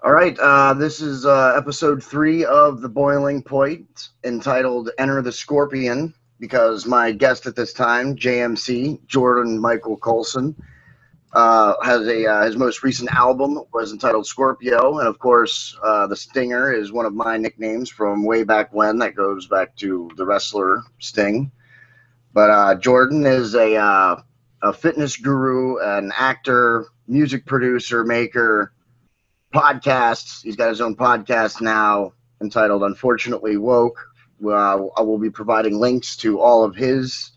All right, this is episode 3 of The Boiling Point, entitled Enter the Scorpion, because my guest at this time, JMC, Jordan Michael Colson, has his most recent album was entitled Scorpio, and of course, the Stinger is one of my nicknames from way back when. That goes back to the wrestler Sting. But Jordan is a fitness guru, an actor, music producer, maker, podcasts. He's got his own podcast now entitled Unfortunately Woke. I will be providing links to all of his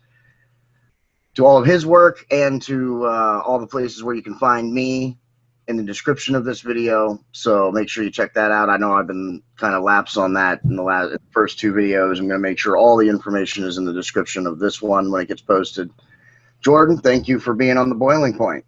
work and to all the places where you can find me in the description of this video. So make sure you check that out. I know I've been kind of lapsed on that in the first 2 videos. I'm going to make sure all the information is in the description of this one when it gets posted. Jordan, thank you for being on The Boiling Point.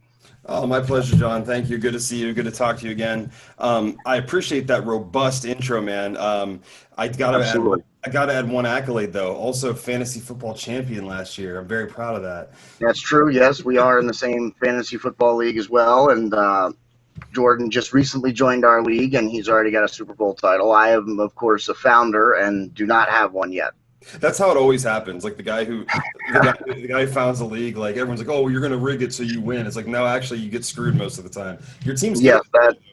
Oh, my pleasure, John. Thank you. Good to see you. Good to talk to you again. I appreciate that robust intro, man. I gotta add one accolade though. Also, fantasy football champion last year. I'm very proud of that. That's true. Yes, we are in the same fantasy football league as well, and Jordan just recently joined our league, and he's already got a Super Bowl title. I am, of course, a founder and do not have one yet. That's how it always happens. Like the guy who founds the league, like everyone's like, "Oh, well, you're gonna rig it so you win." It's like, no, actually, you get screwed most of the time. Your team's good,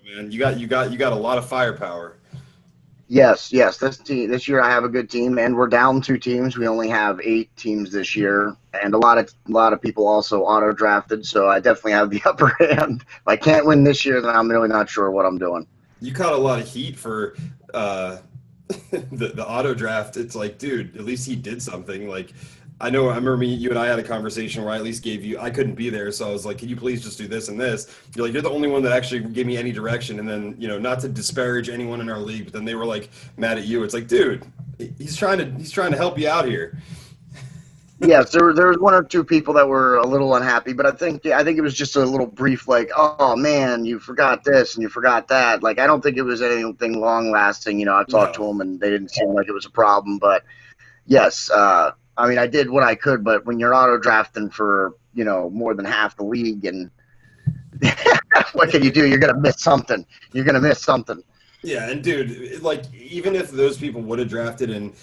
man. You got a lot of firepower. Yes. This year I have a good team, and we're down 2 teams. We only have 8 teams this year, and a lot of people also auto drafted. So I definitely have the upper hand. If I can't win this year, then I'm really not sure what I'm doing. You caught a lot of heat for the auto draft. It's like, dude, at least he did something. Like, I remember you and I had a conversation where I at least I couldn't be there, so I was like, can you please just do this and this? You're like, you're the only one that actually gave me any direction. And then, not to disparage anyone in our league, but then they were like mad at you. It's like, dude, he's trying to help you out here. Yes, there was 1 or 2 people that were a little unhappy, but I think it was just a little brief, like, oh man, you forgot this and you forgot that. Like, I don't think it was anything long lasting. I've talked to them and they didn't seem like it was a problem. But yes, I mean, I did what I could. But when you're auto drafting for more than half the league, and what can you do? You're gonna miss something. Yeah, and dude, like, even if those people would have drafted, and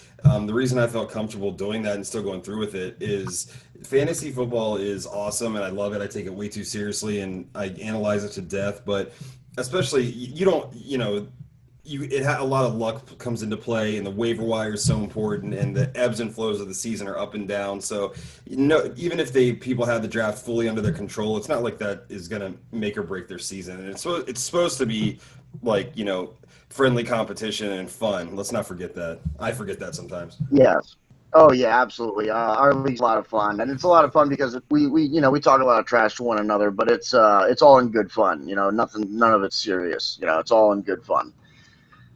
the reason I felt comfortable doing that and still going through with it is fantasy football is awesome, and I love it. I take it way too seriously, and I analyze it to death. But especially, a lot of luck comes into play, and the waiver wire is so important, and the ebbs and flows of the season are up and down. So, even if people have the draft fully under their control, it's not like that is going to make or break their season. And it's supposed to be like, friendly competition and fun. Let's not forget that. I forget that sometimes. Yes. Oh yeah, absolutely. Our league's a lot of fun, and it's a lot of fun because we talk a lot of trash to one another, but it's all in good fun. None of it's serious. It's all in good fun.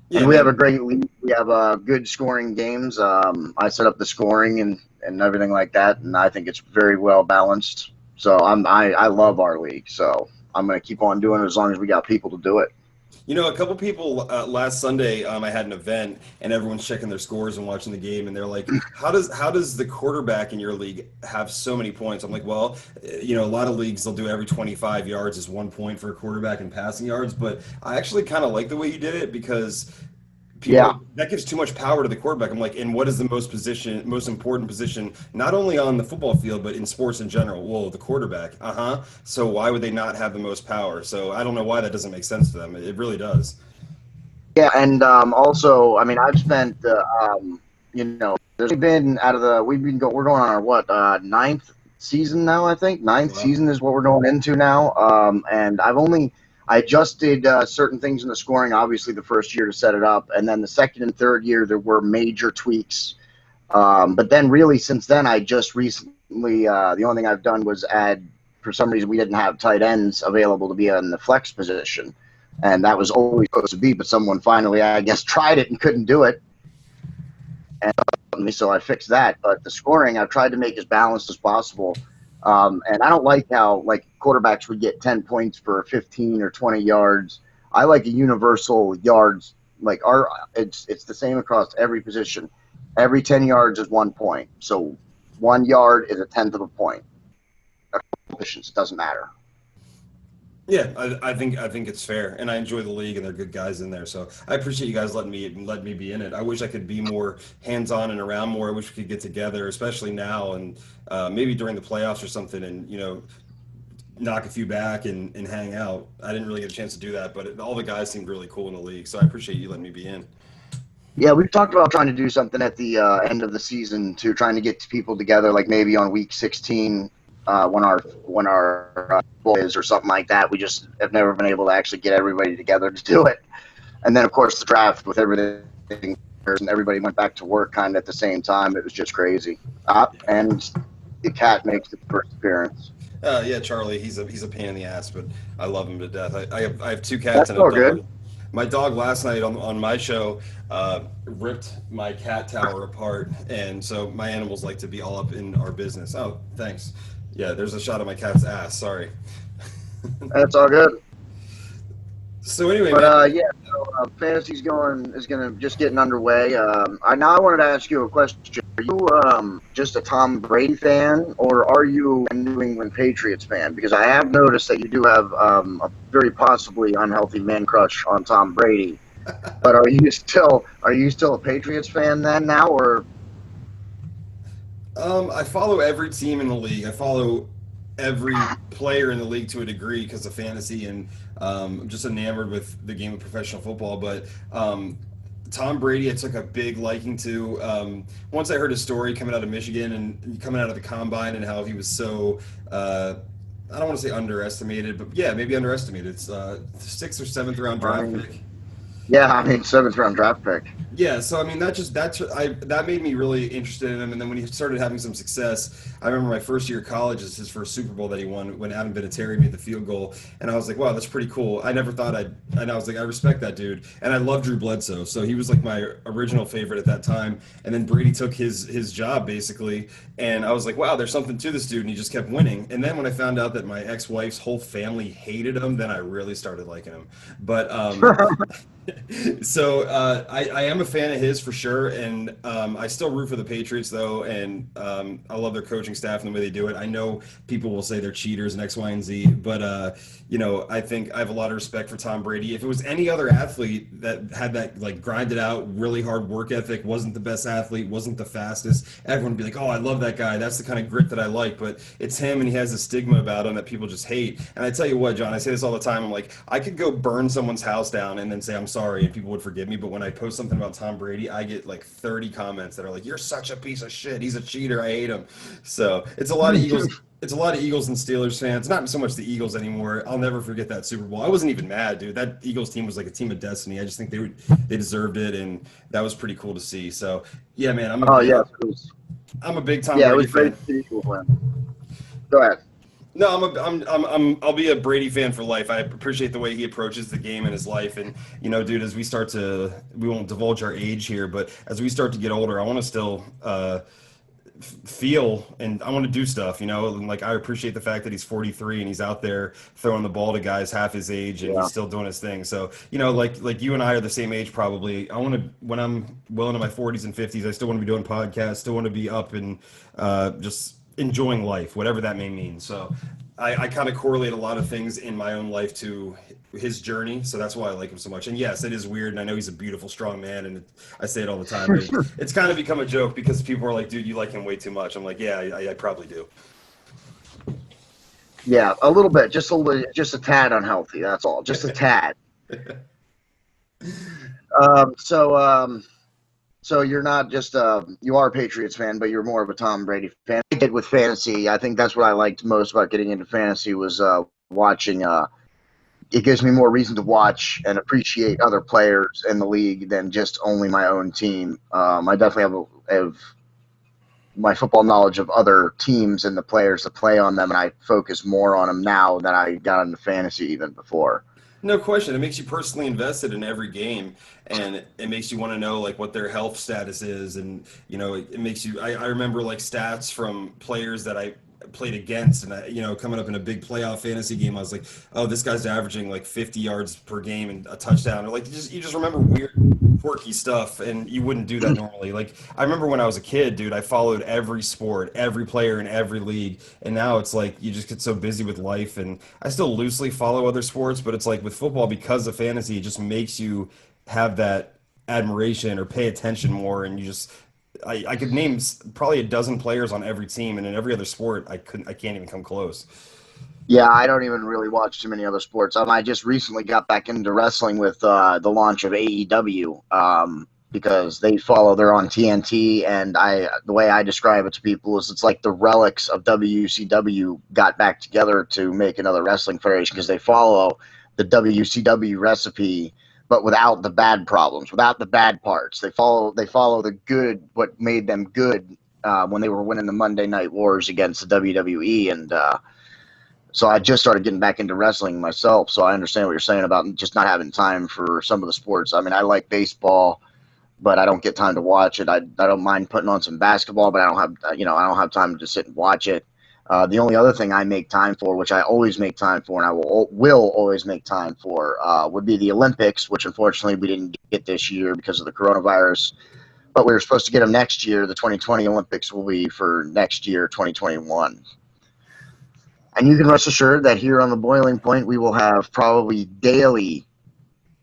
Yeah, and we have a great league. We have good scoring games. I set up the scoring and everything like that, and I think it's very well balanced. So I love our league. So I'm gonna keep on doing it as long as we got people to do it. A couple people last Sunday, I had an event and everyone's checking their scores and watching the game, and they're like, how does the quarterback in your league have so many points? I'm like, well, a lot of leagues, they'll do every 25 yards is 1 point for a quarterback in passing yards, but I actually kind of like the way you did it because that gives too much power to the quarterback. I'm like, and what is the most important position, not only on the football field, but in sports in general? Well, the quarterback. So why would they not have the most power? So I don't know why that doesn't make sense to them. It really does. Yeah, and also, I mean, I've spent, there's been we're going on our 9th season now, I think. Ninth season is what we're going into now. And I adjusted certain things in the scoring, obviously, the first year to set it up. And then the second and third year, there were major tweaks. But then really since then, I just recently, the only thing I've done was add, for some reason, we didn't have tight ends available to be in the flex position. And that was always supposed to be, but someone finally, I guess, tried it and couldn't do it. And so I fixed that. But the scoring, I've tried to make as balanced as possible. And I don't like how quarterbacks would get 10 points for 15 or 20 yards. I like a universal yards. It's the same across every position. Every 10 yards is 1 point. So 1 yard is a tenth of a point. Positions, it doesn't matter. Yeah, I think it's fair, and I enjoy the league, and they're good guys in there. So I appreciate you guys letting me be in it. I wish I could be more hands on and around more. I wish we could get together, especially now, and maybe during the playoffs or something, and knock a few back and hang out. I didn't really get a chance to do that, but all the guys seemed really cool in the league. So I appreciate you letting me be in. Yeah, we've talked about trying to do something at the end of the season to trying to get people together, like maybe on week 16 when our bowl is or something like that. We just have never been able to actually get everybody together to do it. And then, of course, the draft with everything, and everybody went back to work kind of at the same time. It was just crazy. And the cat makes the first appearance. Yeah, Charlie, he's a pain in the ass, but I love him to death. I have two cats That's and a all dog. good. My dog last night on my show ripped my cat tower apart, and so my animals like to be all up in our business. Oh, thanks. Yeah, there's a shot of my cat's ass. Sorry. That's all good. So anyway, But man. yeah, so fantasy's gonna just getting underway. I wanted to ask you a question. Are you just a Tom Brady fan, or are you a New England Patriots fan? Because I have noticed that you do have a very possibly unhealthy man crush on Tom Brady. But are you still a Patriots fan then now, or I follow every team in the league. I follow every player in the league to a degree because of fantasy, and I'm just enamored with the game of professional football. But Tom Brady, I took a big liking to. Once I heard his story coming out of Michigan and coming out of the combine, and how he was so. I don't want to say underestimated, but yeah, maybe underestimated. It's sixth or seventh round I draft mean, pick. yeah, I mean seventh round draft pick. Yeah, so I mean that made me really interested in him, and then when he started having some success, I remember my first year of college is his first Super Bowl that he won when Adam Vinatieri made the field goal, and I was like, wow, that's pretty cool. I never thought and I was like, I respect that dude, and I love Drew Bledsoe, so he was like my original favorite at that time, and then Brady took his job basically, and I was like, wow, there's something to this dude, and he just kept winning, and then when I found out that my ex-wife's whole family hated him, then I really started liking him, but so I am a fan of his for sure, and I still root for the Patriots though, and I love their coaching staff and the way they do it. I know people will say they're cheaters and X, Y, and Z, but I think I have a lot of respect for Tom Brady. If it was any other athlete that had that like grinded out, really hard work ethic, wasn't the best athlete, wasn't the fastest, everyone would be like, oh, I love that guy. That's the kind of grit that I like. But it's him, and he has a stigma about him that people just hate. And I tell you what, John, I say this all the time. I'm like, I could go burn someone's house down and then say I'm sorry, and people would forgive me. But when I post something about Tom Brady, I get like 30 comments that are like, "You're such a piece of shit. He's a cheater. I hate him." So it's a lot of Eagles. It's a lot of Eagles and Steelers fans. Not so much the Eagles anymore. I'll never forget that Super Bowl. I wasn't even mad, dude. That Eagles team was like a team of destiny. I just think they deserved it, and that was pretty cool to see. So yeah, man, Oh yeah, I'm a big Tom yeah, it Brady was great fan. to see the Eagles win. Go ahead. No, I'll be a Brady fan for life. I appreciate the way he approaches the game in his life, and dude, as we won't divulge our age here, but as we start to get older, I want to still feel and I want to do stuff, and like I appreciate the fact that he's 43 and he's out there throwing the ball to guys half his age and Yeah. he's still doing his thing. So, like you and I are the same age probably. I want to when I'm well into my 40s and 50s, I still want to be doing podcasts, still want to be up and just enjoying life, whatever that may mean. So, I kind of correlate a lot of things in my own life to his journey, so that's why I like him so much. And yes, it is weird, and I know he's a beautiful, strong man, and I say it all the time. But it's kind of become a joke because people are like, "Dude, you like him way too much." I'm like, "Yeah, I probably do." Yeah, a little bit, just a tad unhealthy. That's all, just a tad. Um, so, um, so you're not just you are a Patriots fan, but you're more of a Tom Brady fan. I did with fantasy. I think that's what I liked most about getting into fantasy was watching. It gives me more reason to watch and appreciate other players in the league than just only my own team. I definitely have my football knowledge of other teams and the players that play on them, and I focus more on them now than I got into fantasy even before. No question. It makes you personally invested in every game, and it makes you want to know like what their health status is, and it makes you. I remember like stats from players that I played against, and coming up in a big playoff fantasy game, I was like, oh, this guy's averaging like 50 yards per game and a touchdown, or like you just remember weird quirky stuff, and you wouldn't do that normally. Like I remember when I was a kid, dude, I followed every sport, every player in every league, and now it's like you just get so busy with life. And I still loosely follow other sports, but it's like with football, because of fantasy, it just makes you have that admiration or pay attention more, and you just I could name probably a dozen players on every team, and in every other sport, I can't even come close. Yeah, I don't even really watch too many other sports. I just recently got back into wrestling with the launch of AEW, because they're on TNT, and the way I describe it to people is it's like the relics of WCW got back together to make another wrestling federation, because they follow the WCW recipe, but without the bad problems, without the bad parts. They follow the good, what made them good, when they were winning the Monday Night Wars against the WWE. And so I just started getting back into wrestling myself. So I understand what you're saying about just not having time for some of the sports. I mean, I like baseball, but I don't get time to watch it. I don't mind putting on some basketball, but I don't have time to just sit and watch it. The only other thing I make time for, which I always make time for, and I will always make time for, would be the Olympics, which unfortunately we didn't get this year because of the coronavirus. But we were supposed to get them next year. The 2020 Olympics will be for next year, 2021. And you can rest assured that here on the Boiling Point, we will have probably daily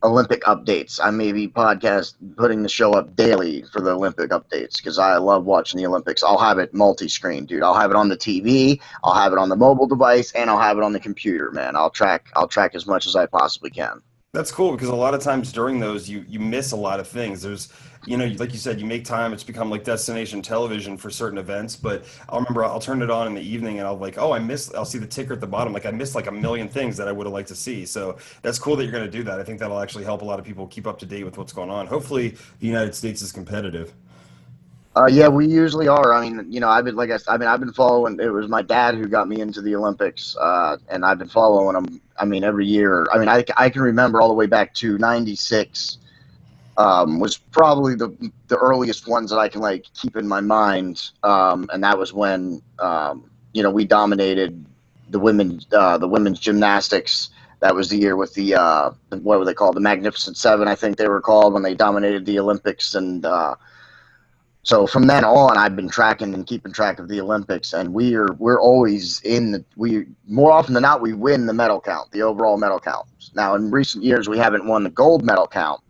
Olympic updates. I may be putting the show up daily for the Olympic updates, because I love watching the Olympics. I'll have it multi-screen, dude. I'll have it on the TV, I'll have it on the mobile device, and I'll have it on the computer, man. I'll track as much as I possibly can. That's cool because a lot of times during those you miss a lot of things. There's like you said, you make time. It's become like destination television for certain events. But I'll remember I'll turn it on in the evening and I'll like, oh, I'll see the ticker at the bottom. Like I missed like a million things that I would have liked to see. So that's cool that you're going to do that. I think that'll actually help a lot of people keep up to date with what's going on. Hopefully, the United States is competitive. Yeah, we usually are. I mean, I've been following. It was my dad who got me into the Olympics, and I've been following them. I mean, every year. I mean, I can remember all the way back to '96. Was probably the earliest ones that I can like keep in my mind, and that was when we dominated the women's gymnastics. That was the year with what were they called? The Magnificent Seven, I think they were called, when they dominated the Olympics. And so from then on, I've been tracking and keeping track of the Olympics, and we're always we more often than not we win the medal count, the overall medal count. Now in recent years we haven't won the gold medal count,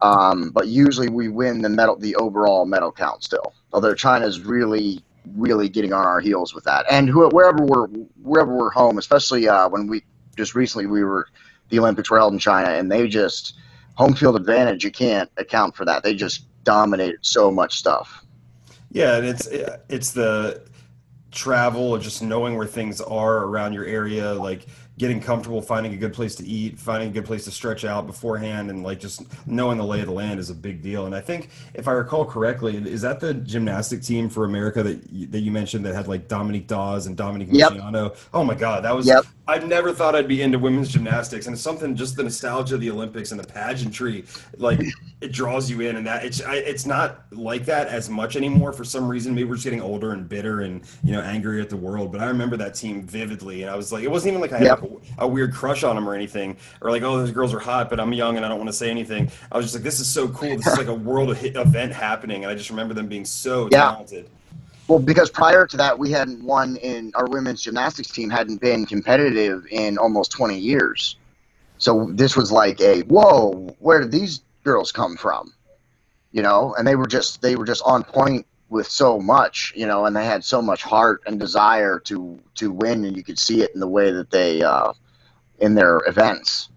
but usually we win the overall medal count still. Although China's really really getting on our heels with that, and wherever we're home, especially when we just recently the Olympics were held in China, and they just home field advantage. You can't account for that. They just dominated so much stuff. Yeah, and it's the travel or just knowing where things are around your area, like getting comfortable, finding a good place to eat, finding a good place to stretch out beforehand, and like just knowing the lay of the land is a big deal. And I think if I recall correctly, is that the gymnastic team for America that you mentioned that had like Dominique Dawes and Dominique Yep. Luciano? Oh my God, that was Yep. I never thought I'd be into women's gymnastics, and it's something just the nostalgia of the Olympics and the pageantry, like it draws you in, and that it's not like that as much anymore for some reason. Maybe we're just getting older and bitter and angry at the world. But I remember that team vividly, and I was like, it wasn't even like I had Yep. like a weird crush on them or anything, or like, oh, those girls are hot, but I'm young and I don't want to say anything. I was just like, this is so cool. This is like a event happening, and I just remember them being so Yeah. talented. Well, because prior to that, we hadn't won in our women's gymnastics team hadn't been competitive in almost 20 years. So this was like whoa, where did these girls come from? And they were just on point with so much, and they had so much heart and desire to win, and you could see it in the way that they in their events.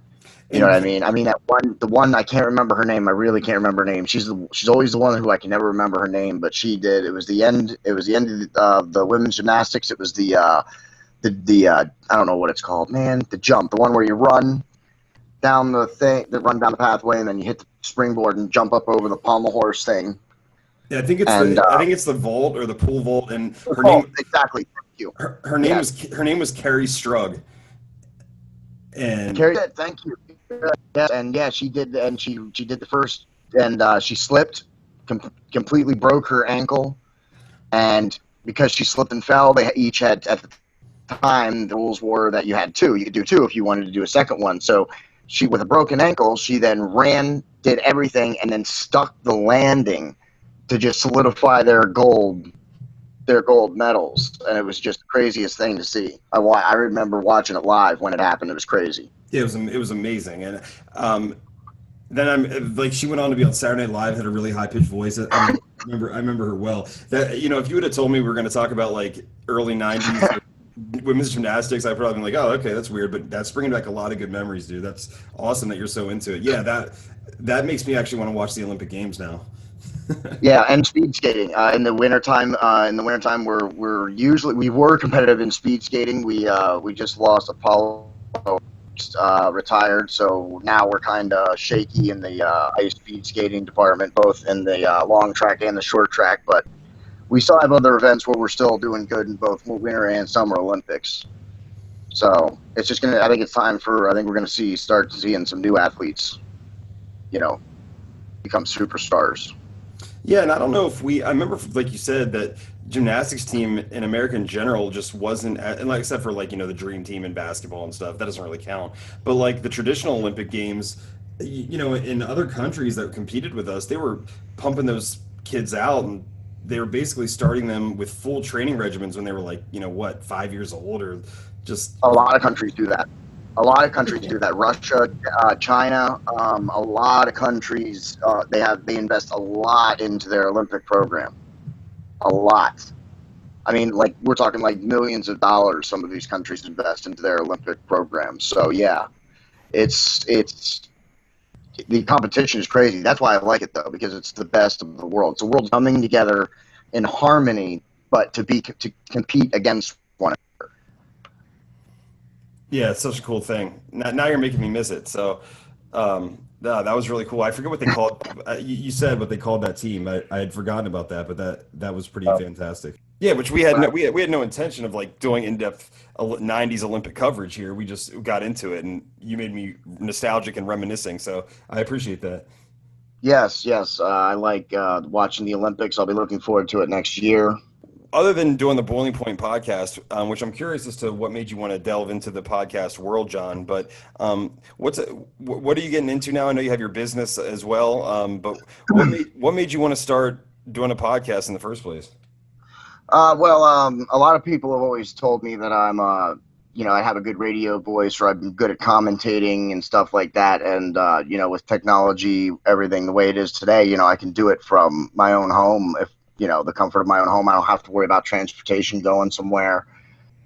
You know what And I mean? I mean the one I can't remember her name. I really can't remember her name. She's always the one who I can never remember her name. But she did. It was the end. It was the end of the women's gymnastics. It was the I don't know what it's called, man. The jump, the one where you run down the pathway, and then you hit the springboard and jump up over the pommel horse thing. yeah, I think it's And the vault or the pool vault, and her oh, name exactly. Thank you. her name Yes, was her name was Carrie Strug, and Carrie. Thank you. Yes, and yeah, she did, and she did the first, and she slipped, completely broke her ankle, and because she slipped and fell, they each had at the time the rules were that you had two. You could do two if you wanted to do a second one. So she, with a broken ankle, she then ran did everything and then stuck the landing to just solidify their gold medals, and it was just the craziest thing to see. I remember watching it live when it happened. It was crazy. Yeah, it was amazing, and then I'm like she went on to be on Saturday Night Live, had a really high pitched voice. I remember her well. That if you would have told me we were going to talk about like early '90s women's gymnastics, I'd probably been like, oh, okay, that's weird, but that's bringing back a lot of good memories, dude. That's awesome that you're so into it. Yeah, that makes me actually want to watch the Olympic Games now. Yeah, and speed skating in the wintertime. We were competitive in speed skating. We just lost Apollo, retired, so now we're kind of shaky in the ice speed skating department, both in the long track and the short track. But we still have other events where we're still doing good in both winter and summer Olympics. So it's just gonna. I think it's time for. I think we're gonna start seeing some new athletes, become superstars. Yeah, and I don't know if I remember, like you said, that gymnastics team in America in general just wasn't, and like except for like, the dream team in basketball and stuff, that doesn't really count. But like the traditional Olympic Games, in other countries that competed with us, they were pumping those kids out and they were basically starting them with full training regimens when they were like, 5 years old or just. A lot of countries do that. A lot of countries do that. Russia, China, a lot of countries they invest a lot into their Olympic program. A lot. I mean, like we're talking like millions of dollars. Some of these countries invest into their Olympic programs. So yeah, it's the competition is crazy. That's why I like it though, because it's the best of the world. It's the world coming together in harmony, but to compete against one another. Yeah, it's such a cool thing. Now you're making me miss it. So, that was really cool. I forget what they called. You said what they called that team. I had forgotten about that, but that was pretty fantastic. Yeah, which we had no intention of like doing in-depth '90s Olympic coverage here. We just got into it, and you made me nostalgic and reminiscing. So I appreciate that. Yes, yes. I like watching the Olympics. I'll be looking forward to it next year. Other than doing the Boiling Point podcast, which I'm curious as to what made you want to delve into the podcast world, John. But what are you getting into now? I know you have your business as well, but what made you want to start doing a podcast in the first place? A lot of people have always told me that I have a good radio voice, or I'm good at commentating and stuff like that. And with technology, everything the way it is today, I can do it from my own home. If the comfort of my own home, I don't have to worry about transportation going somewhere.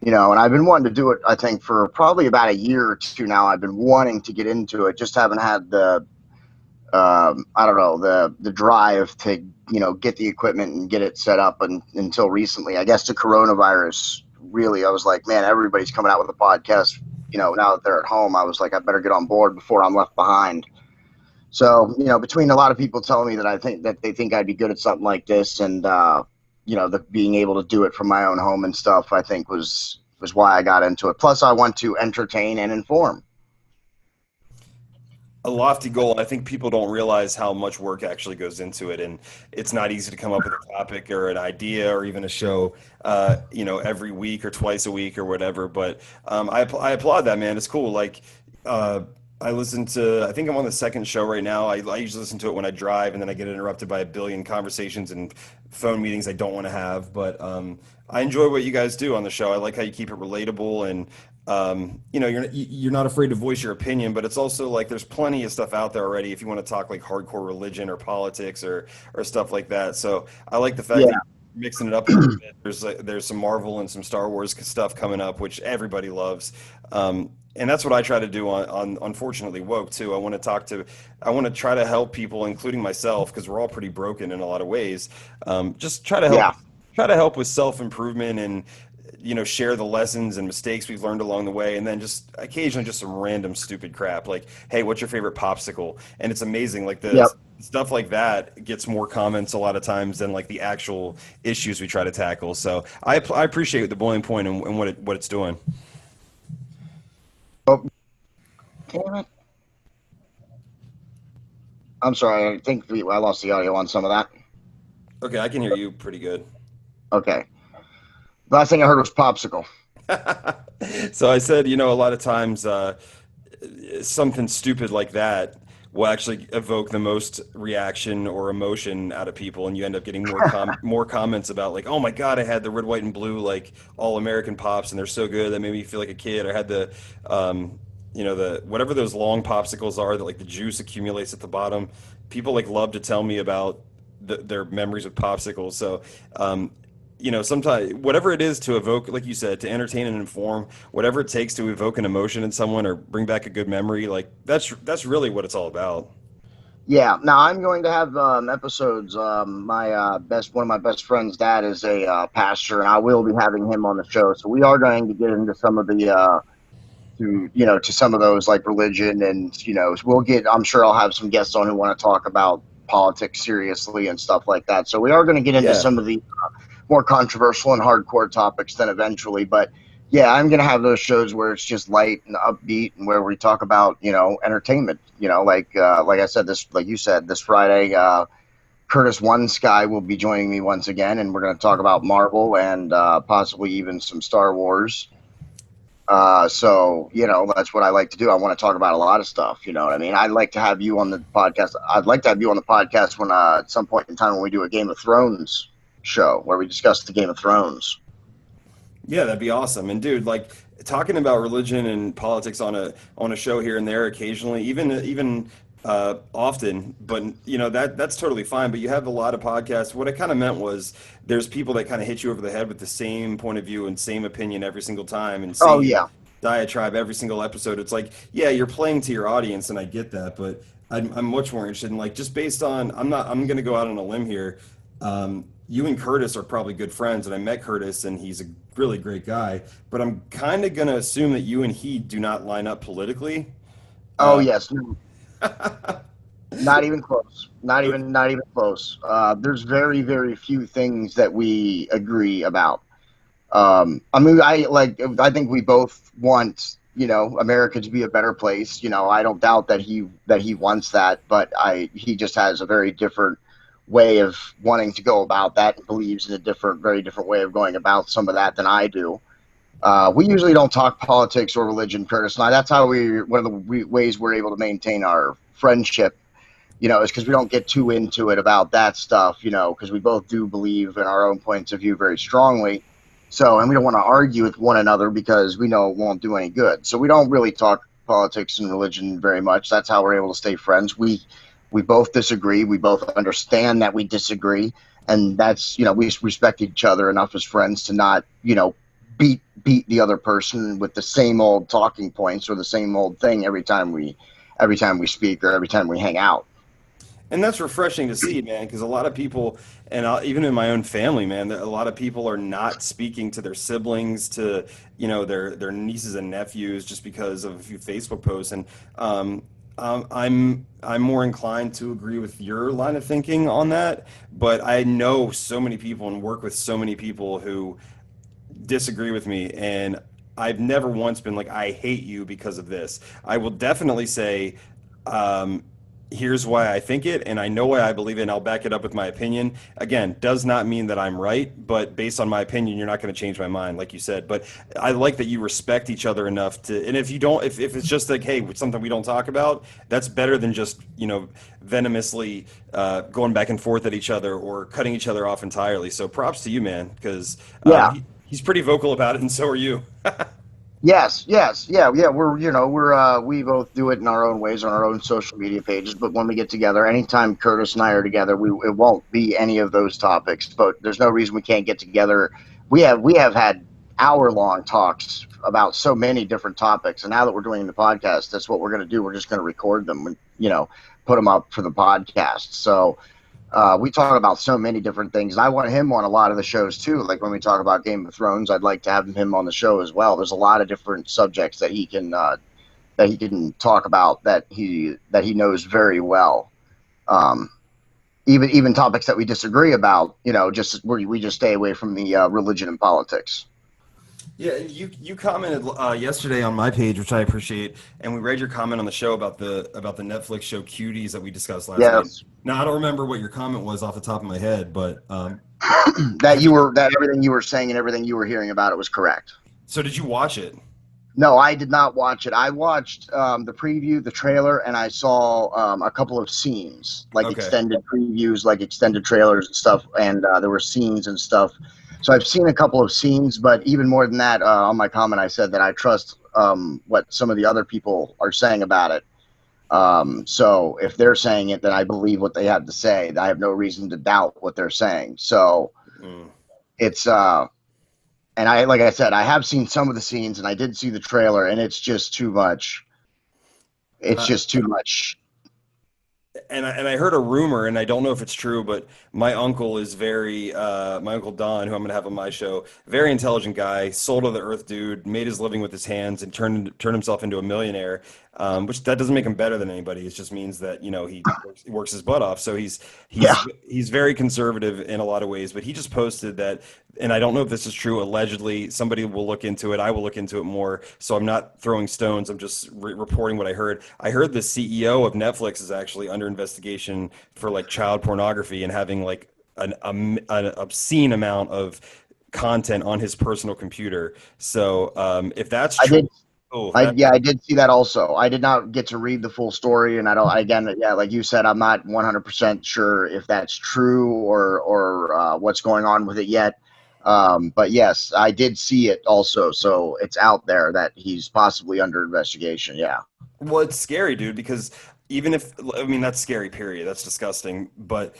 And I've been wanting to do it, I think, for probably about a year or two now. I've been wanting to get into it, just haven't had the I don't know, the drive to get the equipment and get it set up until recently. I guess the coronavirus really, I was like, man, everybody's coming out with a podcast. Now that they're at home, I was like, I better get on board before I'm left behind. So between a lot of people telling me that they think I'd be good at something like this, and the being able to do it from my own home and stuff, I think was why I got into it. Plus, I want to entertain and inform. A lofty goal, and I think people don't realize how much work actually goes into it, and it's not easy to come up with a topic or an idea or even a show, every week or twice a week or whatever. But I applaud that, man. It's cool. Like, I listen to, I think I'm on the second show right now. I usually listen to it when I drive, and then I get interrupted by a billion conversations and phone meetings I don't want to have. But I enjoy what you guys do on the show. I like how you keep it relatable, and you're not afraid to voice your opinion. But it's also like there's plenty of stuff out there already if you want to talk like hardcore religion or politics or stuff like that. So I like the fact that you're mixing it up a little bit. There's some Marvel and some Star Wars stuff coming up, which everybody loves. And that's what I try to do on Unfortunately Woke too. I want to try to help people, including myself, because we're all pretty broken in a lot of ways. Just try to help with self-improvement and share the lessons and mistakes we've learned along the way, and then just occasionally just some random stupid crap like, hey, what's your favorite popsicle? And it's amazing, like stuff like that gets more comments a lot of times than like the actual issues we try to tackle. So I appreciate the Boiling Point and what it's doing. Oh, damn it. I'm sorry. I think I lost the audio on some of that. Okay, I can hear you pretty good. Okay. Last thing I heard was Popsicle. So I said, a lot of times something stupid like that will actually evoke the most reaction or emotion out of people, and you end up getting more comments about like, oh my God, I had the red, white, and blue like all American pops, and they're so good that made me feel like a kid. I had the the whatever those long popsicles are that like the juice accumulates at the bottom. People like love to tell me about their memories with popsicles. So sometimes whatever it is to evoke, like you said, to entertain and inform, whatever it takes to evoke an emotion in someone or bring back a good memory, like that's really what it's all about. Yeah. Now I'm going to have episodes. My one of my best friends' dad is a pastor, and I will be having him on the show. So we are going to get into some of the to some of those like religion, and we'll get. I'm sure I'll have some guests on who want to talk about politics seriously and stuff like that. So we are going to get into Yeah. some of the more controversial and hardcore topics then eventually. But yeah, I'm gonna have those shows where it's just light and upbeat, and where we talk about entertainment. Like I said, like you said, this Friday, Curtis One Sky will be joining me once again, and we're gonna talk about Marvel and possibly even some Star Wars. So that's what I like to do. I want to talk about a lot of stuff. You know what I mean? I'd like to have you on the podcast. I'd like to have you on the podcast when at some point in time when we do a Game of Thrones show where we discuss the Game of Thrones. Yeah, that'd be awesome. And dude, like talking about religion and politics on a show here and there occasionally, even often, but that's totally fine. But you have a lot of podcasts. What I kind of meant was there's people that kind of hit you over the head with the same point of view and same opinion every single time and Oh same yeah, diatribe every single episode. It's like, yeah, you're playing to your audience, and I get that, but I'm much more interested in like just based on I'm going to go out on a limb here. You and Curtis are probably good friends, and I met Curtis, and he's a really great guy. But I'm kind of going to assume that you and he do not line up politically. oh Uh, yes, not even close. Not even close. There's very very few things that we agree about. I mean, I think we both want America to be a better place. I don't doubt that he wants that, but he just has a very different way of wanting to go about that, and believes in a very different way of going about some of that than I do. We usually don't talk politics or religion, Curtis and I. That's how one of the ways we're able to maintain our friendship. Is because we don't get too into it about that stuff. Because we both do believe in our own points of view very strongly. So, and we don't want to argue with one another because we know it won't do any good. So we don't really talk politics and religion very much. That's how we're able to stay friends. We both disagree. We both understand that we disagree, and that's we respect each other enough as friends to not beat the other person with the same old talking points or the same old thing every time we speak or every time we hang out. And that's refreshing to see, man, because a lot of people, and even in my own family, man, a lot of people are not speaking to their siblings, to their nieces and nephews, just because of a few Facebook posts. And I'm more inclined to agree with your line of thinking on that. But I know so many people and work with so many people who disagree with me, and I've never once been like, I hate you because of this. I will definitely say, um, here's why I think it, and I know why I believe it, and I'll back it up with my opinion. Again, does not mean that I'm right, but based on my opinion, you're not going to change my mind, like you said. But I like that you respect each other enough to, and if you don't, if it's just like, hey, it's something we don't talk about, that's better than just, venomously going back and forth at each other or cutting each other off entirely. So props to you, man, because Yeah. he's pretty vocal about it, and so are you. Yes, yes, yeah, yeah. We both do it in our own ways on our own social media pages. But when we get together, anytime Curtis and I are together, it won't be any of those topics. But there's no reason we can't get together. We have had hour-long talks about so many different topics, and now that we're doing the podcast, that's what we're going to do. We're just going to record them and put them up for the podcast. So we talk about so many different things. And I want him on a lot of the shows too. Like when we talk about Game of Thrones, I'd like to have him on the show as well. There's a lot of different subjects that he can talk about that he knows very well. Um, even topics that we disagree about. Just where we just stay away from the religion and politics. Yeah, and you commented yesterday on my page, which I appreciate, and we read your comment on the show about the Netflix show Cuties that we discussed last night. Yes, Now I don't remember what your comment was off the top of my head, but that have you? that everything you were saying and everything you were hearing about it was correct. So did you watch it? No, I did not watch it. I watched the preview, the trailer, and I saw a couple of scenes, like Okay. extended previews, like extended trailers and stuff, and there were scenes and stuff. So I've seen a couple of scenes, but even more than that, on my comment, I said that I trust what some of the other people are saying about it. So if they're saying it, then I believe what they have to say. I have no reason to doubt what they're saying. So Mm. it's and I, like I said, I have seen some of the scenes, and I did see the trailer, and it's just too much. It's Uh, just too much. and I heard a rumor, and I don't know if it's true, but my uncle is very my uncle Don, who I'm gonna have on my show, very intelligent guy, soul to the earth dude, made his living with his hands and turned himself into a millionaire. Which that doesn't make him better than anybody. It just means that he works his butt off. So Yeah, he's very conservative in a lot of ways. But he just posted that, and I don't know if this is true. Allegedly, somebody will look into it. I will look into it more. So I'm not throwing stones. I'm just reporting what I heard. I heard the CEO of Netflix is actually under investigation for like child pornography and having like an obscene amount of content on his personal computer. So if that's I true, did. oh, I that Yeah, I did see that also. I did not get to read the full story, and I don't. Again, yeah, like you said, I'm not 100% sure if that's true or what's going on with it yet. But yes, I did see it also. So it's out there that he's possibly under investigation. Yeah. well, it's scary, dude, because even if, I mean, that's scary, period. That's disgusting. But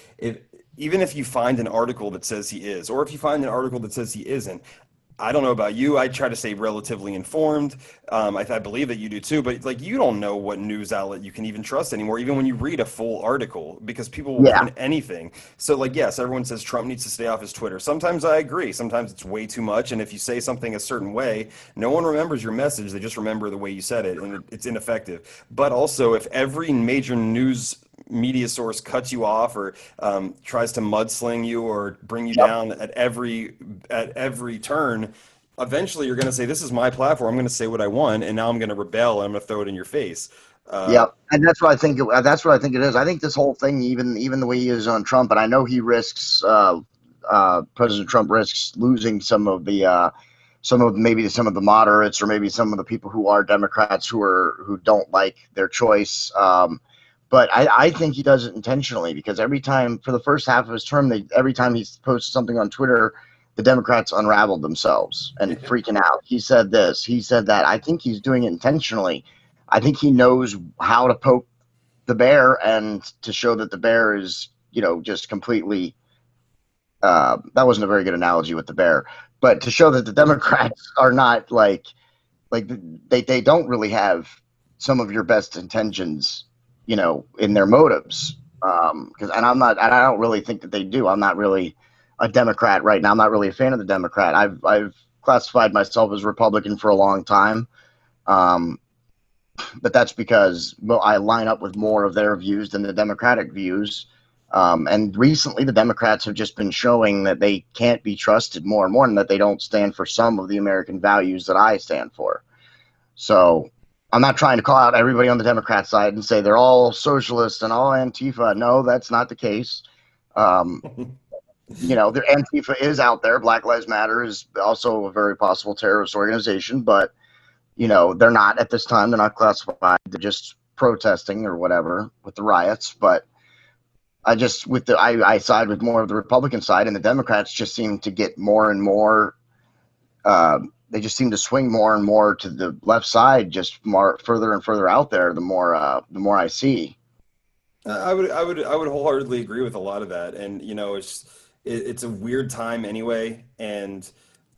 even if you find an article that says he is, or if you find an article that says he isn't, I don't know about you. I try to stay relatively informed. I believe that you do too, but like you don't know what news outlet you can even trust anymore, even when you read a full article, because people will Yeah. print anything. So like, yes, everyone says Trump needs to stay off his Twitter. Sometimes I agree. Sometimes it's way too much, and if you say something a certain way, no one remembers your message. They just remember the way you said it, and it's ineffective. But also, if every major news media source cuts you off or tries to mudsling you or bring you Yep. down at every turn, eventually you're going to say, "This is my platform. I'm going to say what I want," and now I'm going to rebel and I'm going to throw it in your face. Uh, Yep. And that's what I think. That's what I think it is. I think this whole thing, even the way he is on Trump, and I know he risks. President Trump risks losing some of maybe some of the moderates or maybe some of the people who are Democrats who don't like their choice. But I think he does it intentionally because every time for the first half of his term, every time he posted something on Twitter, the Democrats unraveled themselves and freaking out. He said this, he said that. I think he's doing it intentionally. I think he knows how to poke the bear and to show that the bear is, just completely that wasn't a very good analogy with the bear, but to show that the Democrats are not like they don't really have some of your best intentions, in their motives. Because and I'm not, and I don't really think that they do. I'm not really a Democrat right now. I'm not really a fan of the Democrat. I've classified myself as Republican for a long time. Um, but that's because I line up with more of their views than the Democratic views. And recently, the Democrats have just been showing that they can't be trusted more and more, and that they don't stand for some of the American values that I stand for. So I'm not trying to call out everybody on the Democrat side and say they're all socialists and all Antifa. No, that's not the case. Um, their Antifa is out there. Black Lives Matter is also a very possible terrorist organization, but they're not at this time. They're not classified. They're just protesting or whatever with the riots. But I side with more of the Republican side, and the Democrats just seem to get more and more. They just seem to swing more and more to the left side, just more further and further out there. The more I see. I would wholeheartedly agree with a lot of that, and it's a weird time anyway, and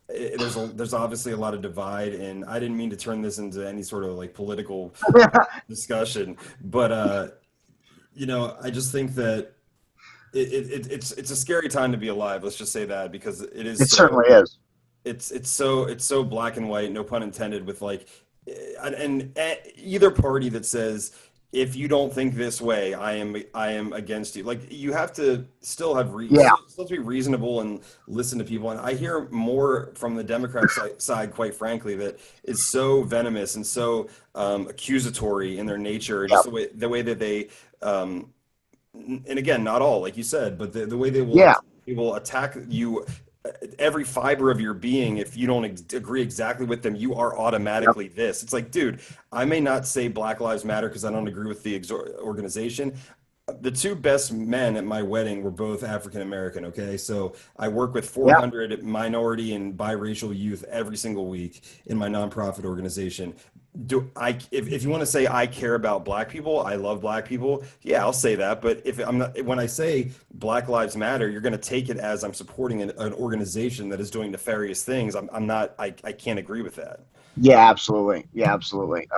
there's obviously a lot of divide, and I didn't mean to turn this into any sort of like political discussion, but I just think that it's a scary time to be alive. Let's just say that because it is It so certainly is. it's so black and white, no pun intended, with like either party that says if you don't think this way, I am against you. Like you have to still Yeah. still have to be reasonable and listen to people. And I hear more from the Democrat side, quite frankly, that is so venomous and so accusatory in their nature, Yeah. just the way that they and again, not all, like you said, but the way Yeah. they will attack you every fiber of your being, if you don't agree exactly with them, you are automatically this. It's like, dude, I may not say Black Lives Matter because I don't agree with the organization. The two best men at my wedding were both African American, okay? So I work with Yep. 400 minority and biracial youth every single week in my nonprofit organization. If you want to say I care about black people, I love black people, yeah, I'll say that. But if I'm not, when I say Black Lives Matter, you're going to take it as I'm supporting an organization that is doing nefarious things. I'm not, I can't agree with that. Yeah, absolutely. Yeah, absolutely.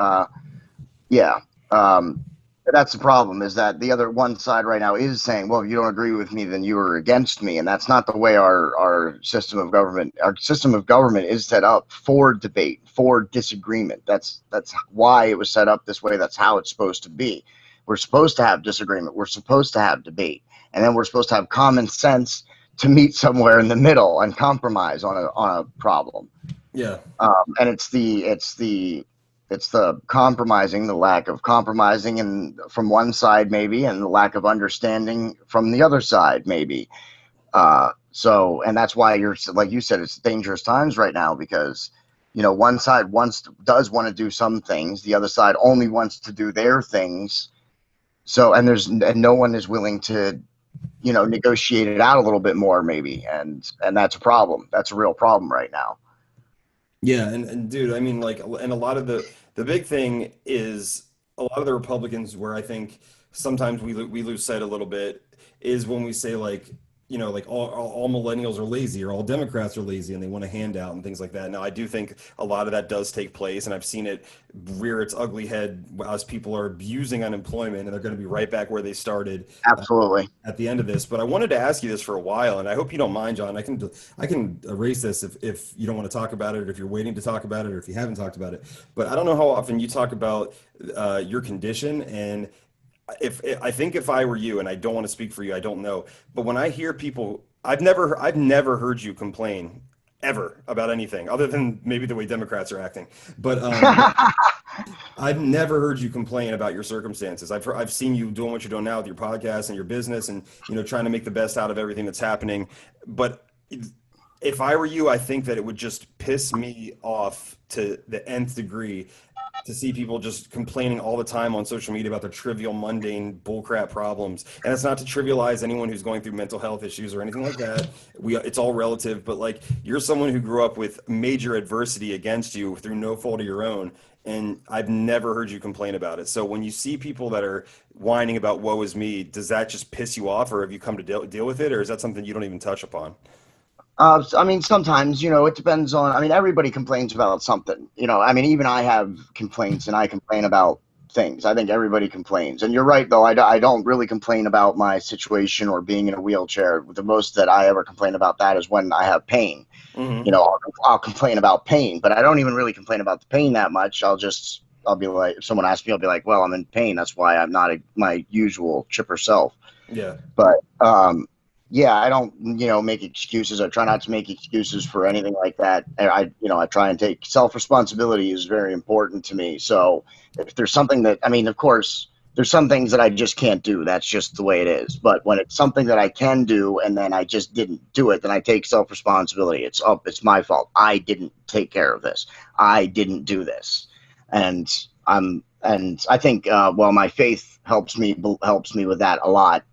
Yeah. Um, that's the problem, is that the other one side right now is saying, well, if you don't agree with me, then you are against me. And that's not the way our system of government is set up for debate, for disagreement. That's why it was set up this way. That's how it's supposed to be. We're supposed to have disagreement. We're supposed to have debate. And then we're supposed to have common sense to meet somewhere in the middle and compromise on a problem. Yeah. And it's the compromising, the lack of compromising, and from one side maybe, and the lack of understanding from the other side maybe. So, and that's why you're, like you said, it's dangerous times right now, because one side does want to do some things, the other side only wants to do their things. So, and no one is willing to negotiate it out a little bit more maybe, and that's a problem. That's a real problem right now. Yeah, and dude, I mean, like, and a lot of the big thing is a lot of the Republicans where I think sometimes we lose sight a little bit is when we say like, like all millennials are lazy or all Democrats are lazy and they want a handout and things like that. Now, I do think a lot of that does take place, and I've seen it rear its ugly head as people are abusing unemployment, and they're going to be right back where they started Absolutely. at the end of this. But I wanted to ask you this for a while, and I hope you don't mind, John. I can erase this if you don't want to talk about it, or if you're waiting to talk about it, or if you haven't talked about it. But I don't know how often you talk about your condition, and if I think if I were you, and I don't want to speak for you, I don't know. But when I hear people, I've never heard you complain ever about anything other than maybe the way Democrats are acting. But I've never heard you complain about your circumstances. I've seen you doing what you're doing now with your podcast and your business, and trying to make the best out of everything that's happening. But if I were you, I think that it would just piss me off to the nth degree to see people just complaining all the time on social media about their trivial, mundane, bullcrap problems. And it's not to trivialize anyone who's going through mental health issues or anything like that. It's all relative, but like, you're someone who grew up with major adversity against you through no fault of your own. And I've never heard you complain about it. So when you see people that are whining about woe is me, does that just piss you off, or have you come to deal with it, or is that something you don't even touch upon? I mean, sometimes, it depends on, I mean, everybody complains about something, I mean, even I have complaints and I complain about things. I think everybody complains. And you're right, though. I don't really complain about my situation or being in a wheelchair. The most that I ever complain about that is when I have pain. Hmm. I'll complain about pain, but I don't even really complain about the pain that much. I'll be like, if someone asks me, I'll be like, well, I'm in pain. That's why I'm not my usual chipper self. Yeah. But yeah, I don't, make excuses. I try not to make excuses for anything like that. I try and take self-responsibility is very important to me. So if there's something that, I mean, of course, there's some things that I just can't do. That's just the way it is. But when it's something that I can do and then I just didn't do it, then I take self-responsibility. It's my fault. I didn't take care of this. I didn't do this. And and I think, well, my faith helps me with that a lot.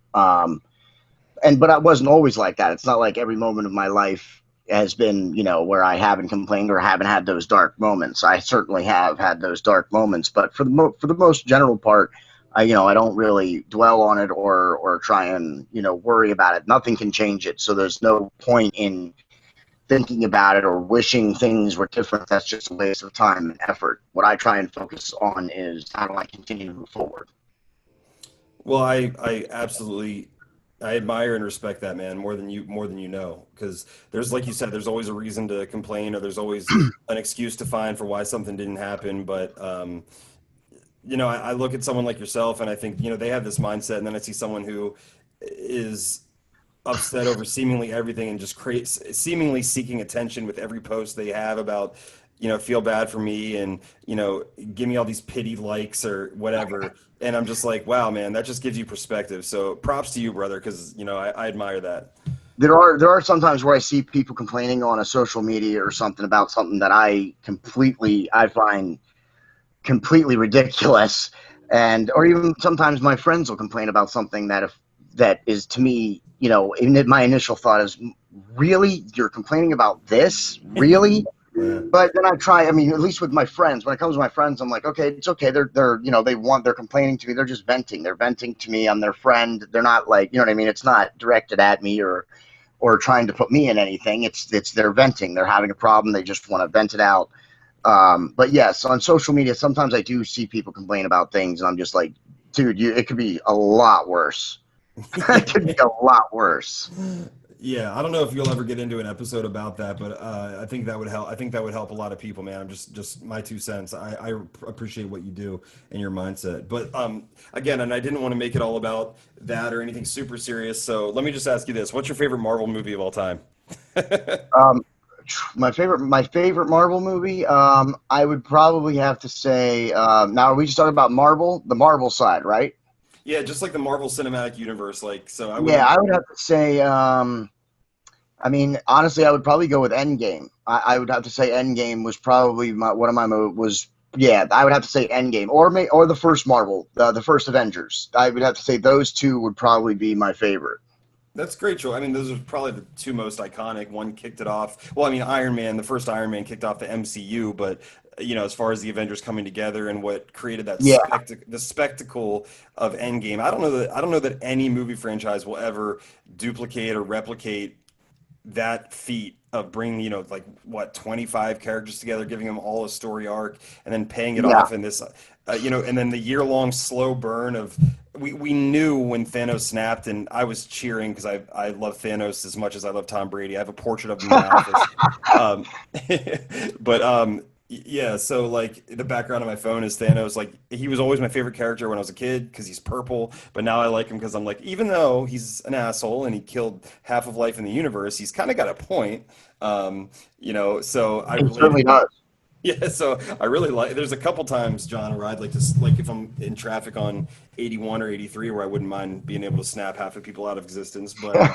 But I wasn't always like that. It's not like every moment of my life has been, where I haven't complained or haven't had those dark moments. I certainly have had those dark moments, but for the most general part, I don't really dwell on it or try and worry about it. Nothing can change it, so there's no point in thinking about it or wishing things were different. That's just a waste of time and effort. What I try and focus on is how do I continue to move forward. Well, I absolutely I admire and respect that, man, more than you know, because there's, like you said, there's always a reason to complain, or there's always an excuse to find for why something didn't happen. But I look at someone like yourself, and I think they have this mindset, and then I see someone who is upset over seemingly everything and just seemingly seeking attention with every post they have about, feel bad for me and, give me all these pity likes or whatever. And I'm just like, wow, man, that just gives you perspective. So props to you, brother, because, I admire that. there are sometimes where I see people complaining on a social media or something about something that I find completely ridiculous, and or even sometimes my friends will complain about something that is to me, my initial thought is, really, you're complaining about this, really? Yeah. But then I mean, at least with my friends, when it comes to my friends, I'm like, okay, it's okay. They're complaining to me. They're just venting. They're venting to me. I'm their friend. They're not like, you know what I mean? It's not directed at me or trying to put me in anything. It's they're venting. They're having a problem. They just want to vent it out. But yes, on social media, sometimes I do see people complain about things, and I'm just like, dude, it could be a lot worse. It could be a lot worse. Yeah, I don't know if you'll ever get into an episode about that, but I think that would help. I think that would help a lot of people, man. I'm just my 2 cents. I appreciate what you do and your mindset, but again, and I didn't want to make it all about that or anything super serious. So let me just ask you this: what's your favorite Marvel movie of all time? Um, my favorite Marvel movie. I would probably have to say. Now, are we just talking about Marvel, the Marvel side, right? Yeah, just like the Marvel Cinematic Universe. Like, so I Yeah, wouldn't. I would have to say. I mean, honestly, I would probably go with Endgame. I would have to say Endgame was probably one of my was. Yeah, I would have to say Endgame or the first Marvel, the first Avengers. I would have to say those two would probably be my favorite. That's great, Joe. I mean, those are probably the two most iconic. One kicked it off. Well, I mean, Iron Man, the first Iron Man kicked off the MCU, but as far as the Avengers coming together and what created that Yeah, the spectacle of Endgame, I don't know that any movie franchise will ever duplicate or replicate that feat of bringing, like what, 25 characters together, giving them all a story arc, and then paying it yeah. off in this, and then the year-long slow burn of we knew when Thanos snapped, and I was cheering because I love Thanos as much as I love Tom Brady. I have a portrait of him in my office. Um, but yeah, so like the background on my phone is Thanos. Like he was always my favorite character when I was a kid because he's purple, but now I like him because I'm like, even though he's an asshole and he killed half of life in the universe, he's kind of got a point. Um, so I It certainly related. does. Yeah, so I really like. There's a couple times, John, where I'd like to, like, if I'm in traffic on 81 or 83, where I wouldn't mind being able to snap half of people out of existence. But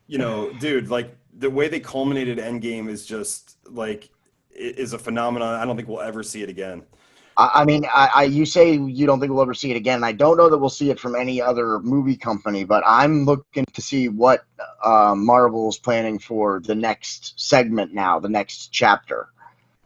dude, like the way they culminated Endgame is just like is a phenomenon. I don't think we'll ever see it again. I mean, you say you don't think we'll ever see it again. I don't know that we'll see it from any other movie company, but I'm looking to see what Marvel's planning for the next segment now, the next chapter.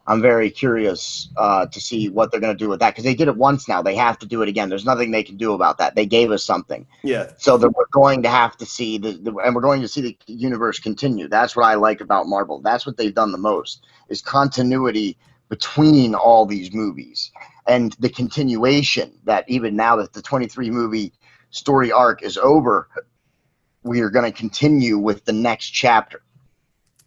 I'm very curious to see what they're going to do with that because they did it once now. They have to do it again. There's nothing they can do about that. They gave us something. Yeah, So that we're going to have to see and we're going to see the universe continue. That's what I like about Marvel. That's what they've done the most is continuity between all these movies and the continuation that even now that the 23 movie story arc is over, we are going to continue with the next chapter.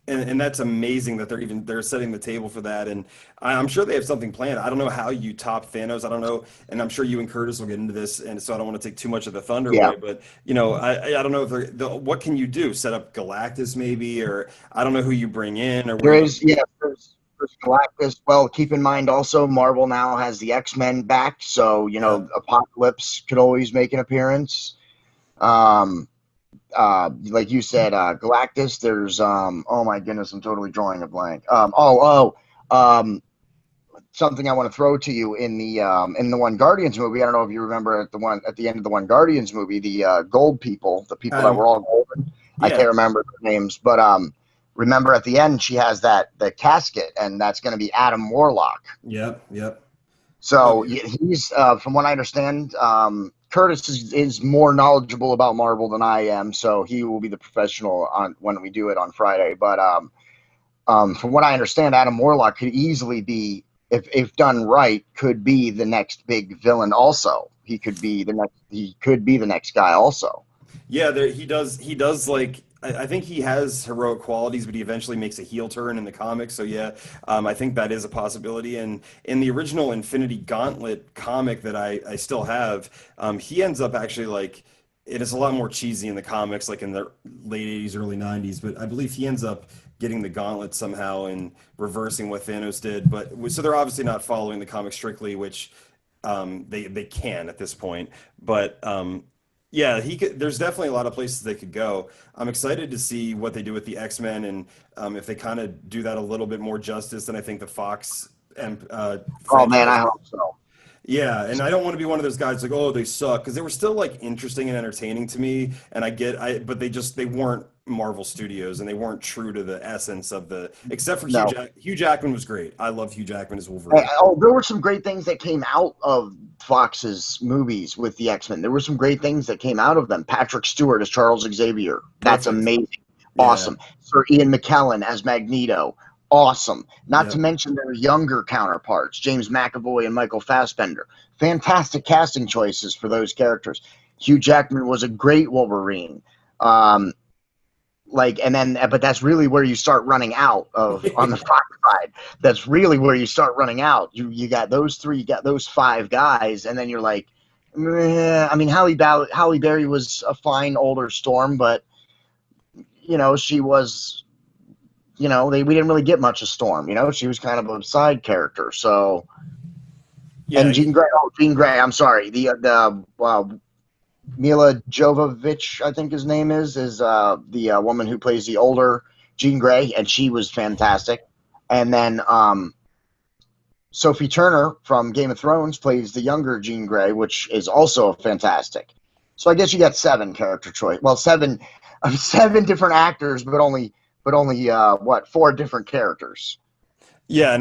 and that's amazing that they're setting the table for that, and I'm sure they have something planned. I don't know how you top Thanos. I don't know, and I'm sure you and Curtis will get into this, and so I don't want to take too much of the thunder Yeah, away. But I don't know if what can you do? Set up Galactus maybe, or I don't know who you bring in or there where the is. Yeah, there's Galactus. Well, keep in mind also Marvel now has the X-Men back, so yeah. Apocalypse could always make an appearance. Um, like you said, Galactus. There's oh my goodness, I'm totally drawing a blank. Something I want to throw to you in the one Guardians movie. I don't know if you remember at the end of the one Guardians movie, the gold people, the people that Adam, were all golden. I yeah, can't remember their names, but remember at the end she has the casket, and that's going to be Adam Warlock. yep, yep. Oh So yeah. he's, from what I understand, Curtis is more knowledgeable about Marvel than I am, so he will be the professional on when we do it on Friday. But from what I understand, Adam Warlock could easily be, if done right, could be the next big villain. Also, he could be the next. He could be the next guy. Also, Yeah, he does. He does like. I think he has heroic qualities, but he eventually makes a heel turn in the comics. So yeah, I think that is a possibility. And in the original Infinity Gauntlet comic that I still have, he ends up actually like it is a lot more cheesy in the comics, like in the late '80s, early '90s. But I believe he ends up getting the gauntlet somehow and reversing what Thanos did. But so they're obviously not following the comic strictly, which they can at this point. But Yeah, he could. There's definitely a lot of places they could go. I'm excited to see what they do with the X-Men and if they kind of do that a little bit more justice than I think the Fox and Oh man, franchise. I hope so. Yeah, and I don't want to be one of those guys like, oh, they suck, because they were still like interesting and entertaining to me, and but they weren't Marvel Studios, and they weren't true to the essence of the. Except for No. Hugh Jackman was great. I love Hugh Jackman as Wolverine. Oh, there were some great things that came out of Fox's movies with the X-Men. There were some great things that came out of them. Patrick Stewart as Charles Xavier. That's Perfect. amazing. Yeah. Awesome. Sir Ian McKellen as Magneto. Awesome. Not to Yep. mention their younger counterparts, James McAvoy and Michael Fassbender. Fantastic casting choices for those characters. Hugh Jackman was a great Wolverine. Um, and then but that's really where you start running out of on the Fox side. That's really where you start running out. You got those three, you got those five guys, and then you're like, meh. I mean, Halle Berry was a fine older Storm, but she was, we didn't really get much of Storm. She was kind of a side character. So, Yeah. and Jean Grey. I'm sorry, the Mila Jovovich, I think his name is the woman who plays the older Jean Grey, and she was fantastic. And then Sophie Turner from Game of Thrones plays the younger Jean Grey, which is also fantastic. So I guess you got seven character choice. Well, seven different actors, but only what, four different characters. Yeah,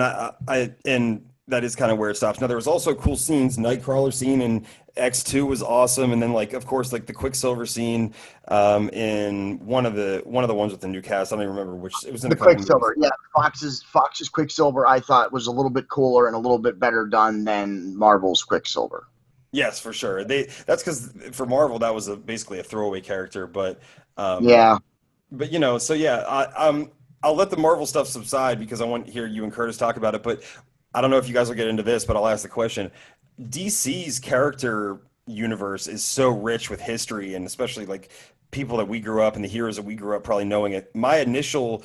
and that is kind of where it stops. Now there was also cool scenes. Nightcrawler scene in X2 was awesome, and then like of course like the Quicksilver scene in one of the ones with the new cast. I don't even remember which. It was in a The couple movies. Quicksilver, yeah, Fox's Quicksilver, I thought was a little bit cooler and a little bit better done than Marvel's Quicksilver. Yes, for sure. That's because for Marvel that was basically a throwaway character, um, Yeah, so yeah, I'll let the Marvel stuff subside because I want to hear you and Curtis talk about it. But I don't know if you guys will get into this, but I'll ask the question. DC's character universe is so rich with history, and especially like people that we grew up and the heroes that we grew up probably knowing it. My initial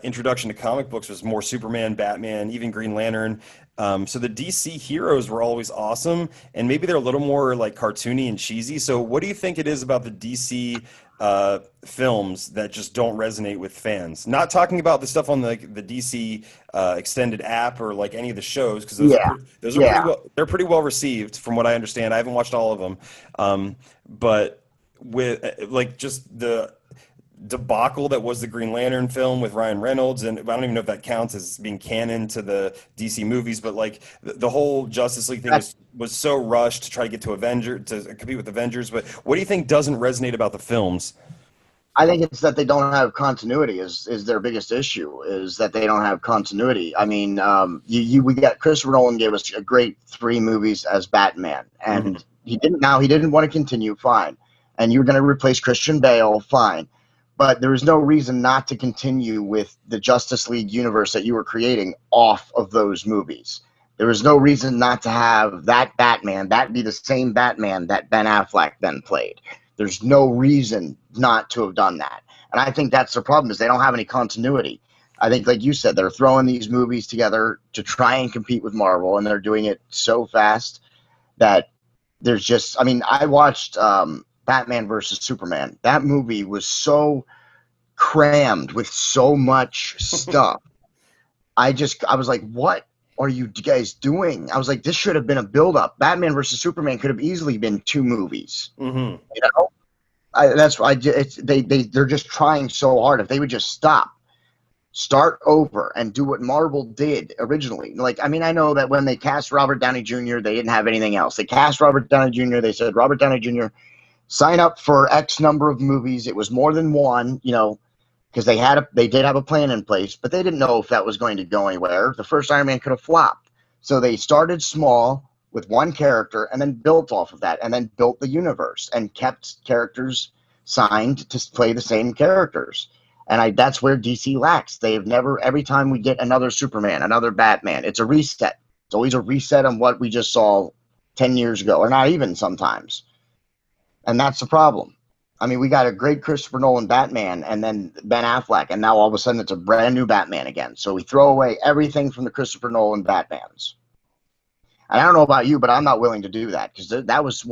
introduction to comic books was more Superman, Batman, even Green Lantern. So the DC heroes were always awesome, and maybe they're a little more like cartoony and cheesy. So what do you think it is about the DC films that just don't resonate with fans? Not talking about the stuff on the DC extended app or like any of the shows, because yeah, those are pretty yeah. well they're pretty well received from what I understand. I haven't watched all of them, but with like just the debacle that was the Green Lantern film with Ryan Reynolds, and I don't even know if that counts as being canon to the DC movies, but like the whole Justice League thing was so rushed to try to get to compete with Avengers. But what do you think doesn't resonate about the films? I think it's that they don't have continuity is their biggest issue, is that they don't have continuity. I mean, we got Christopher Nolan gave us a great three movies as Batman, Hmm. and he didn't want to continue, fine. And you're going to replace Christian Bale, fine. But there is no reason not to continue with the Justice League universe that you were creating off of those movies. There is no reason not to have that Batman, that be the same Batman that Ben Affleck then played. There's no reason not to have done that. And I think that's the problem, is they don't have any continuity. I think, like you said, they're throwing these movies together to try and compete with Marvel, and they're doing it so fast that there's just, I mean, I watched Batman versus Superman. That movie was so crammed with so much stuff. I was like, what are you guys doing? I was like, this should have been a build up. Batman versus Superman could have easily been two movies. Hmm. You know, that's why they're just trying so hard. If they would just start over and do what Marvel did originally. Like, I mean, I know that when they cast Robert Downey Jr., they didn't have anything else. They cast Robert Downey Jr. They said, Robert Downey Jr., sign up for X number of movies. It was more than one, because they did have a plan in place, but they didn't know if that was going to go anywhere. The first Iron Man could have flopped. So they started small with one character and then built off of that, and then built the universe and kept characters signed to play the same characters. And that's where DC lacks. They've never, every time we get another Superman, another Batman, it's a reset. It's always a reset on what we just saw 10 years ago, or not even sometimes. And that's the problem. I mean, we got a great Christopher Nolan Batman and then Ben Affleck, and now all of a sudden it's a brand new Batman again. So we throw away everything from the Christopher Nolan Batmans. And I don't know about you, but I'm not willing to do that, because that was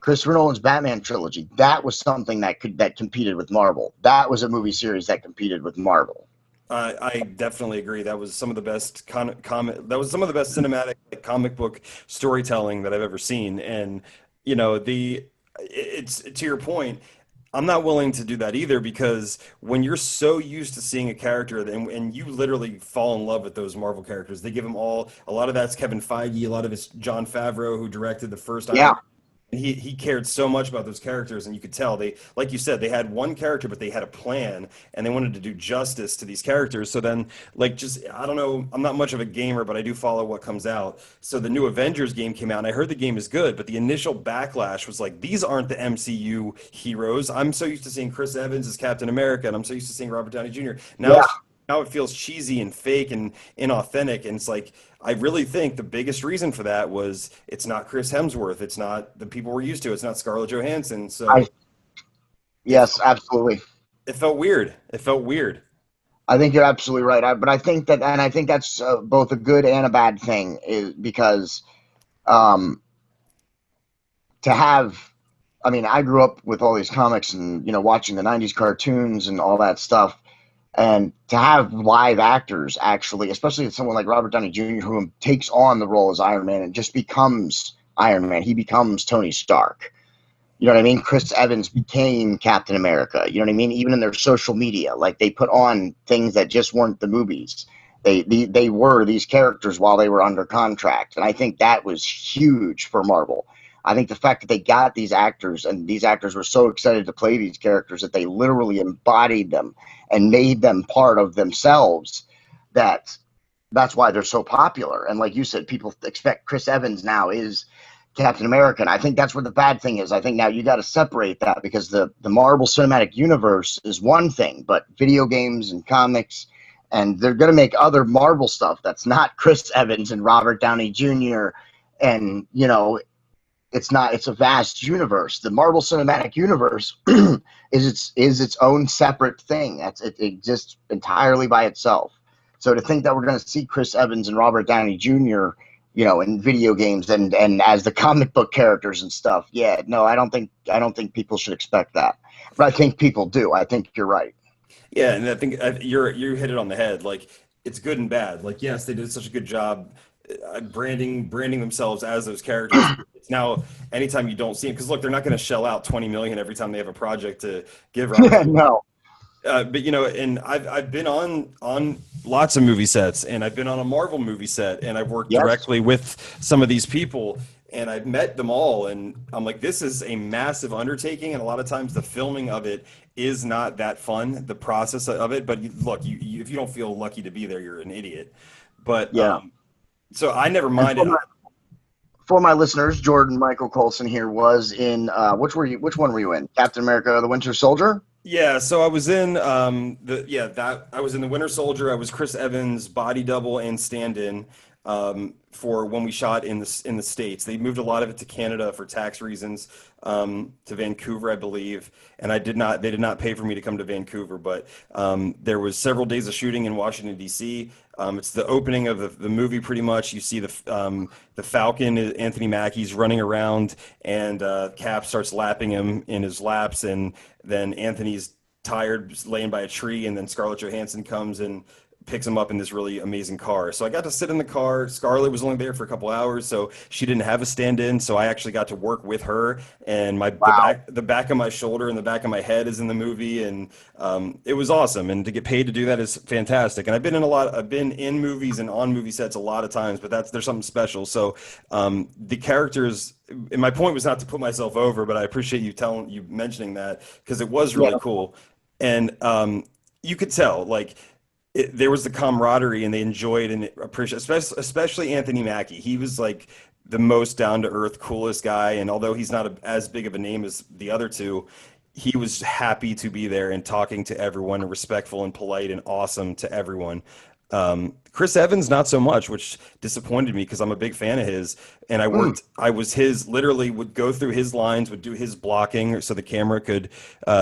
Christopher Nolan's Batman trilogy, that was something that competed with Marvel. That was a movie series that competed with Marvel. I definitely agree. That was some of the best that was some of the best cinematic like, comic book storytelling that I've ever seen. And it's to your point. I'm not willing to do that either because when you're so used to seeing a character and you literally fall in love with those Marvel characters, they give them all. A lot of that's Kevin Feige. A lot of it's Jon Favreau who directed the first Iron Yeah, Man. He cared so much about those characters, and you could tell they, like you said, they had one character, but they had a plan, and they wanted to do justice to these characters. So then, like, just I don't know, I'm not much of a gamer, but I do follow what comes out. So the new Avengers game came out, and I heard the game is good, but the initial backlash was like, these aren't the MCU heroes. I'm so used to seeing Chris Evans as Captain America, and I'm so used to seeing Robert Downey Jr. yeah. Now it feels cheesy and fake and inauthentic, and it's like I really think the biggest reason for that was it's not Chris Hemsworth. It's not the people we're used to. It's not Scarlett Johansson. I So it Yes, absolutely. it felt weird. It felt weird. I think you're absolutely right. But I think that, and I think that's both a good and a bad thing, is because um, to have. I mean, I grew up with all these comics and watching the '90s cartoons and all that stuff, and to have live actors actually, especially someone like Robert Downey Jr., who takes on the role as Iron Man and just becomes Iron Man. He becomes Tony Stark. You know what I mean? Chris Evans became Captain America. You know what I mean? Even in their social media, like they put on things that just weren't the movies. They were these characters while they were under contract, and I think that was huge for Marvel. I think the fact that they got these actors and these actors were so excited to play these characters that they literally embodied them and made them part of themselves. That that's why they're so popular. And like you said, people expect Chris Evans now is Captain America. And I think that's where the bad thing is. I think now you got to separate that because the Marvel Cinematic Universe is one thing, but video games and comics, and they're going to make other Marvel stuff that's not Chris Evans and Robert Downey Jr. And, it's a vast universe. The Marvel Cinematic Universe is its own separate thing. It exists entirely by itself. So to think that we're going to see Chris Evans and Robert Downey Jr., in video games and as the comic book characters and stuff, yeah, no, I don't think people should expect that, but I think people do. I think you're right. Yeah, and I think you hit it on the head. Like it's good and bad. Like yes, they did such a good job branding themselves as those characters. It's now anytime you don't see them because look, they're not going to shell out 20 million every time they have a project to give Robert. No, But and I've been on lots of movie sets, and I've been on a Marvel movie set, and I've worked yes, directly with some of these people, and I've met them all, and I'm like, this is a massive undertaking, and a lot of times the filming of it is not that fun, the process of it. But look, if you don't feel lucky to be there, you're an idiot. But yeah. so I never And minded. for my listeners, Jordan Michael Colson here was in which one were you in? Captain America: The Winter Soldier. Yeah, so I was in I was in the Winter Soldier. I was Chris Evans' body double and stand-in for when we shot in the States. They moved a lot of it to Canada for tax reasons, to Vancouver, I believe, and they did not pay for me to come to Vancouver, but there was several days of shooting in Washington D.C. It's the opening of the movie pretty much. You see the Falcon, Anthony Mackie's running around, and Cap starts lapping him in his laps, and then Anthony's tired, laying by a tree, and then Scarlett Johansson comes and picks him up in this really amazing car. So I got to sit in the car. Scarlett was only there for a couple hours, so she didn't have a stand-in. So I actually got to work with her, and Wow. the back of my shoulder and the back of my head is in the movie, and it was awesome. And to get paid to do that is fantastic. And I've been in movies and on movie sets a lot of times, but there's something special. So the characters. And my point was not to put myself over, but I appreciate you mentioning that because it was Yeah. really cool, and you could tell like there was the camaraderie and they enjoyed and appreciated, especially Anthony Mackie. He was like the most down to earth, coolest guy. And although he's not as big of a name as the other two, he was happy to be there and talking to everyone and respectful and polite and awesome to everyone. Chris Evans, not so much, which disappointed me because I'm a big fan of his. And Hmm. I was his, literally would go through his lines, would do his blocking so the camera could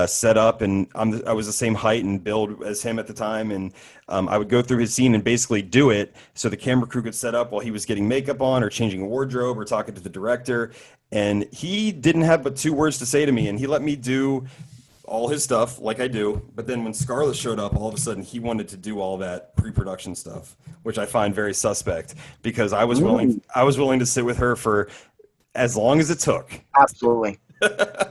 set up. And I was the same height and build as him at the time. And I would go through his scene and basically do it so the camera crew could set up while he was getting makeup on or changing a wardrobe or talking to the director. And he didn't have but two words to say to me. And he let me do all his stuff like I do. But then when Scarlett showed up, all of a sudden he wanted to do all that pre-production stuff, which I find very suspect because Mm. I was willing to sit with her for as long as it took. Absolutely.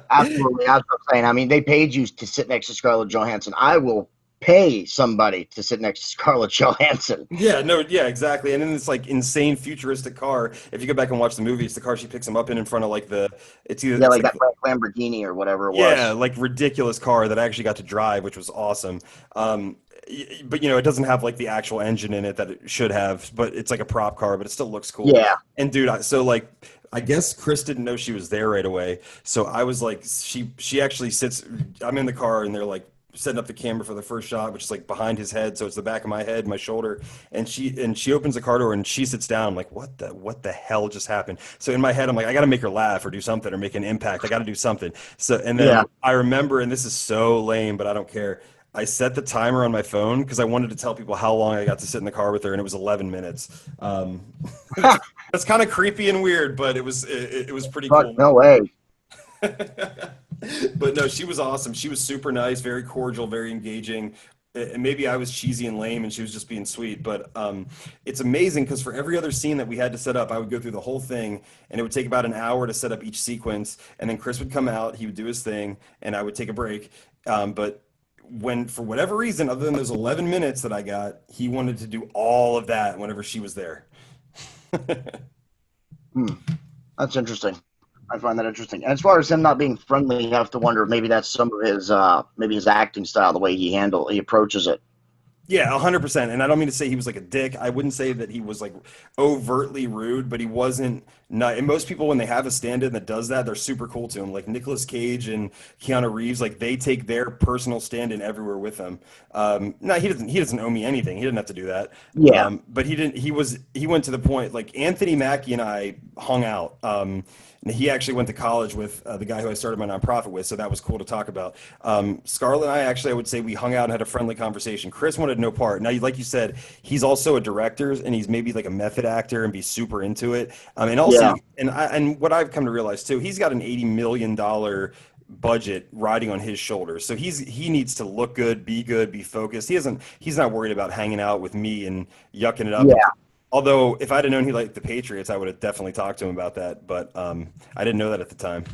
Absolutely. That's what I'm saying. I mean, they paid you to sit next to Scarlett Johansson. I will pay somebody to sit next to Scarlett Johansson. Yeah, no, yeah, exactly. And then this like insane futuristic car. If you go back and watch the movie, it's the car she picks him up in front of like Yeah, it's like like that Lamborghini or whatever it yeah, was. like ridiculous car that I actually got to drive, which was awesome. But it doesn't have like the actual engine in it that it should have, but it's like a prop car, but it still looks cool. Yeah. And dude, so like I guess Chris didn't know she was there right away. So I was like she actually sits I'm in the car and they're like setting up the camera for the first shot, which is like behind his head, so it's the back of my head, my shoulder, and she opens the car door and she sits down. I'm like, what the hell just happened? So in my head, I'm like, I got to make her laugh or do something or make an impact. I got to do something. So and then Yeah. I remember, and this is so lame, but I don't care. I set the timer on my phone because I wanted to tell people how long I got to sit in the car with her, and it was 11 minutes. That's kind of creepy and weird, but it was pretty Fuck, cool. no way. But no, she was awesome. She was super nice, very cordial, very engaging. And maybe I was cheesy and lame and she was just being sweet. But it's amazing because for every other scene that we had to set up, I would go through the whole thing and it would take about an hour to set up each sequence. And then Chris would come out, he would do his thing, and I would take a break. But when, for whatever reason, other than those 11 minutes that I got, he wanted to do all of that whenever she was there. Hmm. That's interesting. I find that interesting. And as far as him not being friendly, you have to wonder if maybe that's some of his maybe his acting style, the way he approaches it. Yeah, 100%. And I don't mean to say he was like a dick. I wouldn't say that he was like overtly rude, but he wasn't not. And most people, when they have a stand-in that does that, they're super cool to him. Like Nicolas Cage and Keanu Reeves, like they take their personal stand-in everywhere with them. No, he doesn't owe me anything. He didn't have to do that. Yeah. But he didn't. He went to the point. Like Anthony Mackie and I hung out. And he actually went to college with the guy who I started my nonprofit with, so that was cool to talk about. Scarlett and I would say we hung out and had a friendly conversation. Chris wanted no part. Now, like you said, he's also a director and he's maybe like a method actor and be super into it. And also, Yeah. and what I've come to realize too, he's got an $80 million budget riding on his shoulders. So he needs to look good, be focused. He's not worried about hanging out with me and yucking it up. Yeah. Although if I'd have known he liked the Patriots, I would have definitely talked to him about that. But I didn't know that at the time.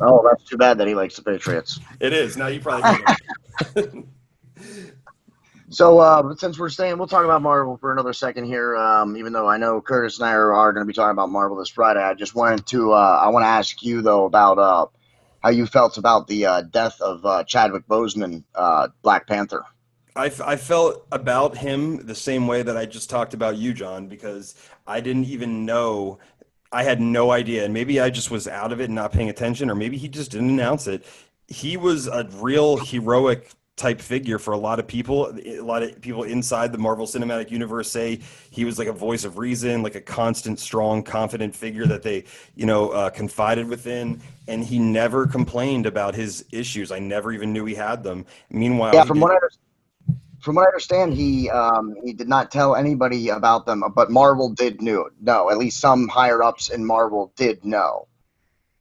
Oh, that's too bad that he likes the Patriots. It is. Now you probably know. So since we're staying, we'll talk about Marvel for another second here. Even though I know Curtis and I are going to be talking about Marvel this Friday, I just wanted to I want to ask you though about how you felt about the death of Chadwick Boseman, Black Panther. I felt about him the same way that I just talked about you, John, because I didn't even know. I had no idea. And maybe I just was out of it and not paying attention, or maybe he just didn't announce it. He was a real heroic type figure for a lot of people. A lot of people inside the Marvel Cinematic Universe say he was like a voice of reason, like a constant, strong, confident figure that they, confided within. And he never complained about his issues. I never even knew he had them. Meanwhile, Yeah, he did. from what I understand, he did not tell anybody about them, but Marvel did know. At least some higher ups in Marvel did know.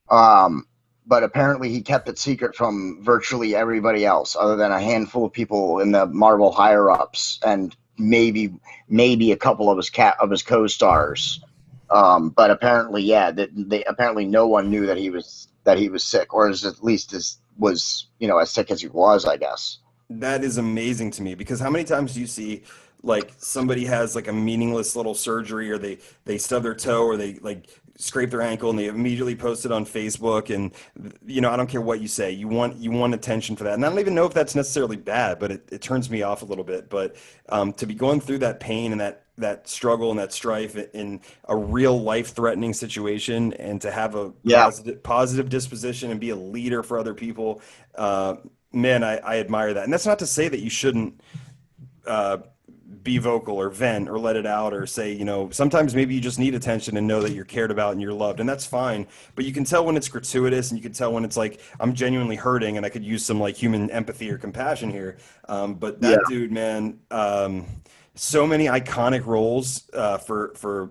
Um, but apparently he kept it secret from virtually everybody else, other than a handful of people in the Marvel higher ups, and maybe a couple of his co-stars. But apparently, yeah, they apparently no one knew that he was sick, or at least was as sick as he was, I guess. That is amazing to me because how many times do you see like somebody has like a meaningless little surgery or they stub their toe or they like scrape their ankle and they immediately post it on Facebook and I don't care what you say. You want attention for that. And I don't even know if that's necessarily bad, but it turns me off a little bit. But to be going through that pain and that struggle and that strife in a real life-threatening situation and to have a Yeah. positive disposition and be a leader for other people, man, I admire that. And that's not to say that you shouldn't uh, be vocal or vent or let it out or say, sometimes maybe you just need attention and know that you're cared about and you're loved, and that's fine. But you can tell when it's gratuitous, and you can tell when it's like I'm genuinely hurting and I could use some like human empathy or compassion here. But Yeah, that dude, man, so many iconic roles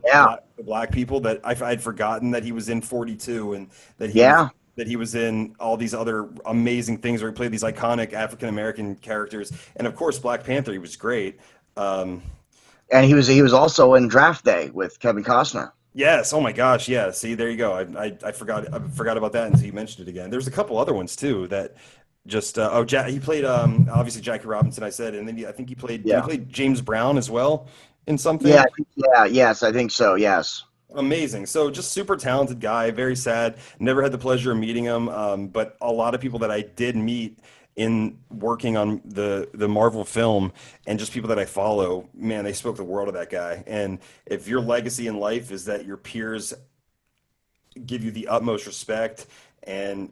yeah, for black people that I'd forgotten that he was in 42 and that he was yeah. that he was in all these other amazing things where he played these iconic African American characters, and of course Black Panther. He was great. Um, And he was also in Draft Day with Kevin Costner. yes. Oh my gosh. Yeah. See, there you go. I forgot about that until you mentioned it again. There's a couple other ones too that just he played obviously Jackie Robinson. I said, and then I think he played. Did he Yeah, play James Brown as well in yeah, something? yeah, yes, I think so. Yes. Amazing. So just super talented guy, very sad. Never had the pleasure of meeting him, but a lot of people that I did meet in working on the Marvel film and just people that I follow, man, they spoke the world of that guy. And if your legacy in life is that your peers give you the utmost respect and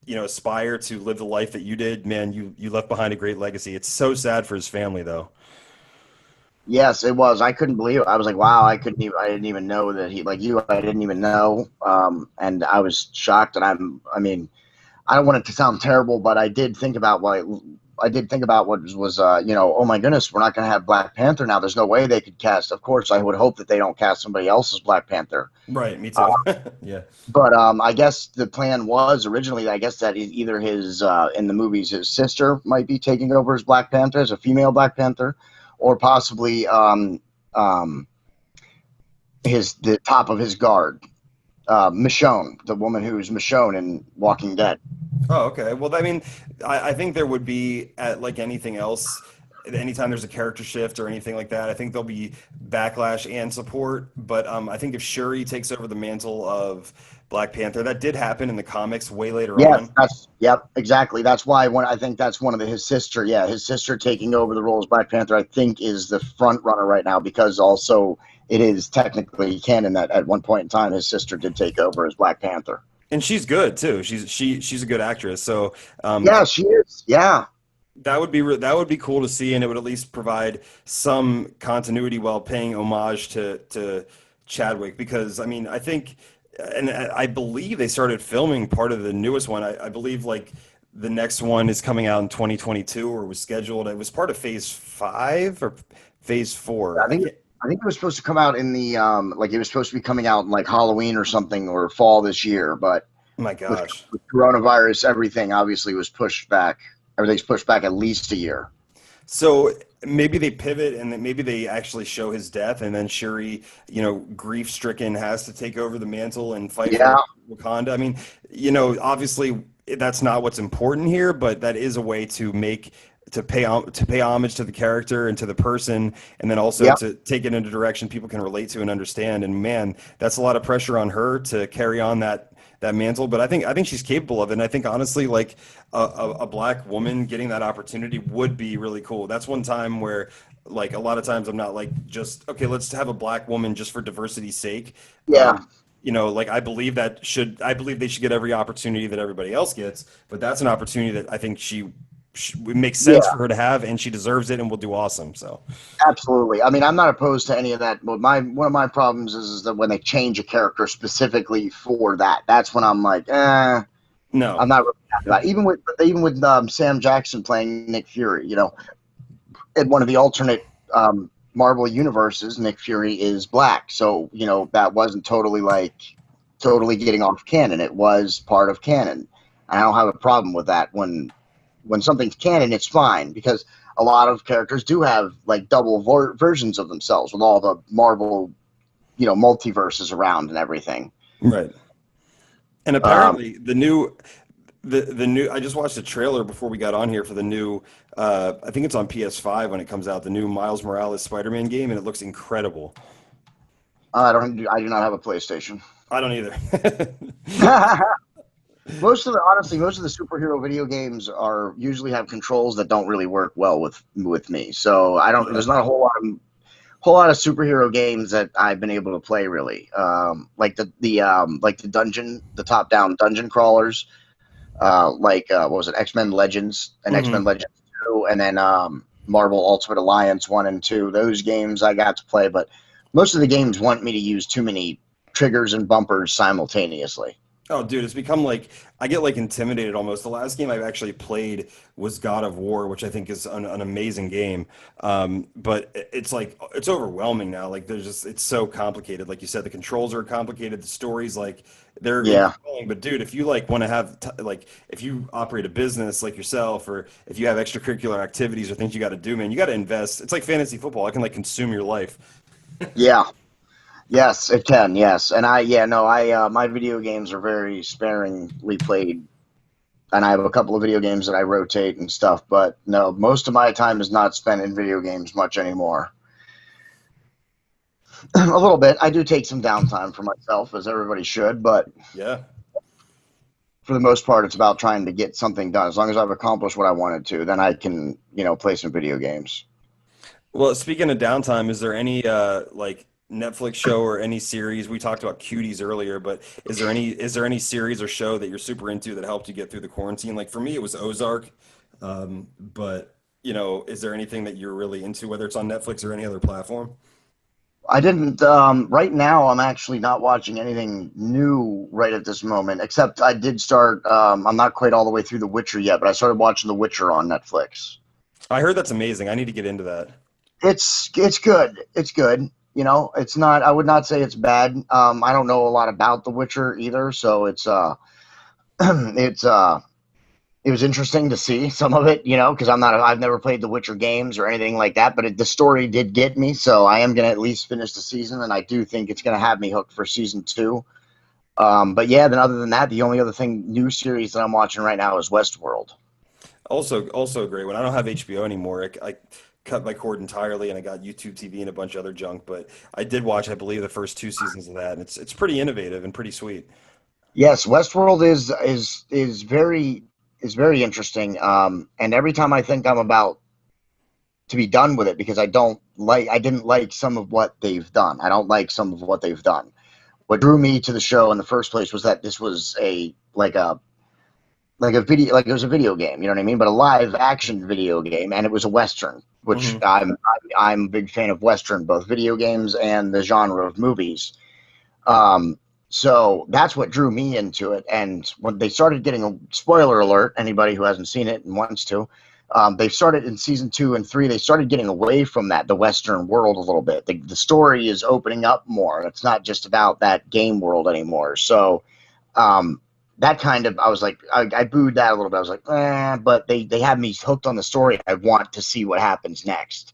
aspire to live the life that you did, man, you left behind a great legacy. It's so sad for his family though. Yes, it was. I couldn't believe it. I was like, wow, I didn't even know that like you, I didn't even know. And I was shocked. And I mean, I don't want it to sound terrible, but I did think about what was, oh my goodness, we're not going to have Black Panther now. There's no way they could cast. Of course, I would hope that they don't cast somebody else as Black Panther. Right, me Uh, too. Yeah. but I guess the plan was originally, I guess that either his in the movies, his sister might be taking over as Black Panther, as a female Black Panther, or possibly um, the top of his guard, Michonne, the woman who's Michonne in Walking Dead. Oh, okay. Well, I mean, I think there would be like anything else. Anytime there's a character shift or anything like that, I think there'll be backlash and support. But I think if Shuri takes over the mantle of Black Panther, that did happen in the comics way later Yes, on. yep, exactly. That's why when I think that's one of his sister. Yeah, his sister taking over the role as Black Panther, I think, is the front runner right now because also it is technically canon that at one point in time his sister did take over as Black Panther. And she's good too. She's a good actress. So Yeah, she is. Yeah, that would be cool to see, and it would at least provide some continuity while paying homage to Chadwick. Because I mean, I think, and I believe they started filming part of the newest one. I believe like the next one is coming out in 2022 or was scheduled. It was part of Phase 5 or Phase 4. I think I think it was supposed to come out in the like it was supposed to be coming out in like Halloween or something or fall this year, but My with, gosh. with coronavirus, everything obviously was pushed back. Everything's pushed back at least a year. So maybe they pivot and then maybe they actually show his death, and then Shuri, grief stricken, has to take over the mantle and fight Yeah, for Wakanda. I mean, obviously that's not what's important here, but that is a way to pay homage to the character and to the person, and then also yeah, to take it in a direction people can relate to and understand. And man, that's a lot of pressure on her to carry on that mantle. But I think she's capable of it. And I think honestly, like a black woman getting that opportunity would be really cool. That's one time where like a lot of times I'm not like just okay, let's have a black woman just for diversity's sake. yeah, Um, like I believe they should get every opportunity that everybody else gets, but that's an opportunity that I think it makes sense yeah. for her to have, and she deserves it and will do awesome. So, Absolutely. I mean, I'm not opposed to any of that. But one of my problems is that when they change a character specifically for that, that's when I'm like, no. I'm not really happy about it. Even with Sam Jackson playing Nick Fury, in one of the alternate Marvel universes, Nick Fury is black, so that wasn't totally getting off canon. It was part of canon. I don't have a problem with that when something's canon, it's fine because a lot of characters do have like double versions of themselves with all the Marvel, multiverses around and everything. Right. And Um, apparently the new I just watched a trailer before we got on here for the new I think it's on PS5 when it comes out, the new Miles Morales Spider-Man game, and it looks incredible. I do not have a PlayStation. I don't either. Most of the superhero video games are usually have controls that don't really work well with me. So I don't. Yeah. There's not a whole lot of superhero games that I've been able to play really. Like the top down dungeon crawlers. What was it, X-Men Legends and X-Men Hmm. Legends 2, and then Marvel Ultimate Alliance 1 and 2. Those games I got to play, but most of the games want me to use too many triggers and bumpers simultaneously. Oh, dude, it's become like I get like intimidated almost. The last game I've actually played was God of War, which I think is an amazing game. But it's like it's overwhelming now. Like there's just it's so complicated. Like you said, the controls are complicated. The stories like they're Yeah. enthralling. But dude, if you like want to have t like if you operate a business like yourself, or if you have extracurricular activities or things you got to do, man, you got to invest. It's like fantasy football. It can like consume your life. Yeah. Yes, it can. Yes. And yeah, no, my video games are very sparingly played, and I have a couple of video games that I rotate and stuff, but no, most of my time is not spent in video games much anymore. A little bit. I do take some downtime for myself, as everybody should, but Yeah. for the most part, it's about trying to get something done. As long as I've accomplished what I wanted to, then I can, play some video games. Well, speaking of downtime, is there any like Netflix show or any series? We talked about cuties earlier, but is there any series or show that you're super into that helped you get through the quarantine? Like for me, it was Ozark. But is there anything that you're really into, whether it's on Netflix or any other platform? I didn't. Right now, I'm actually not watching anything new right at this moment, except I did start. I'm not quite all the way through The Witcher yet, but I started watching The Witcher on Netflix. I heard that's amazing. I need to get into that. It's good. It's good. It's not. I would not say it's bad. I don't know a lot about The Witcher either, so it's it was interesting to see some of it, because I've never played the Witcher games or anything like that, but the story did get me, so I am going to at least finish the season, and I do think it's going to have me hooked for season two. But yeah, then other than that, the only other new series that I'm watching right now is Westworld. Also a great one. I don't have HBO anymore. I cut my cord entirely, and I got YouTube TV and a bunch of other junk. But I did watch, I believe, the first two seasons of that, and it's pretty innovative and pretty sweet. Yes, Westworld is very interesting. And every time I think I'm about to be done with it, because I didn't like some of what they've done. I don't like some of what they've done. What drew me to the show in the first place was that this was a video, like it was a video game, you know what I mean? But a live action video game, and it was a Western, which Hmm. I'm a big fan of Western, both video games and the genre of movies. Um, so that's what drew me into it. And when they started getting a spoiler alert, anybody who hasn't seen it and wants to, they started in season 2 and 3. They started getting away from the Western world a little bit. The story is opening up more. It's not just about that game world anymore. So um, that kind of, I was like, I booed that a little bit. I was like, but they have me hooked on the story. I want to see what happens next.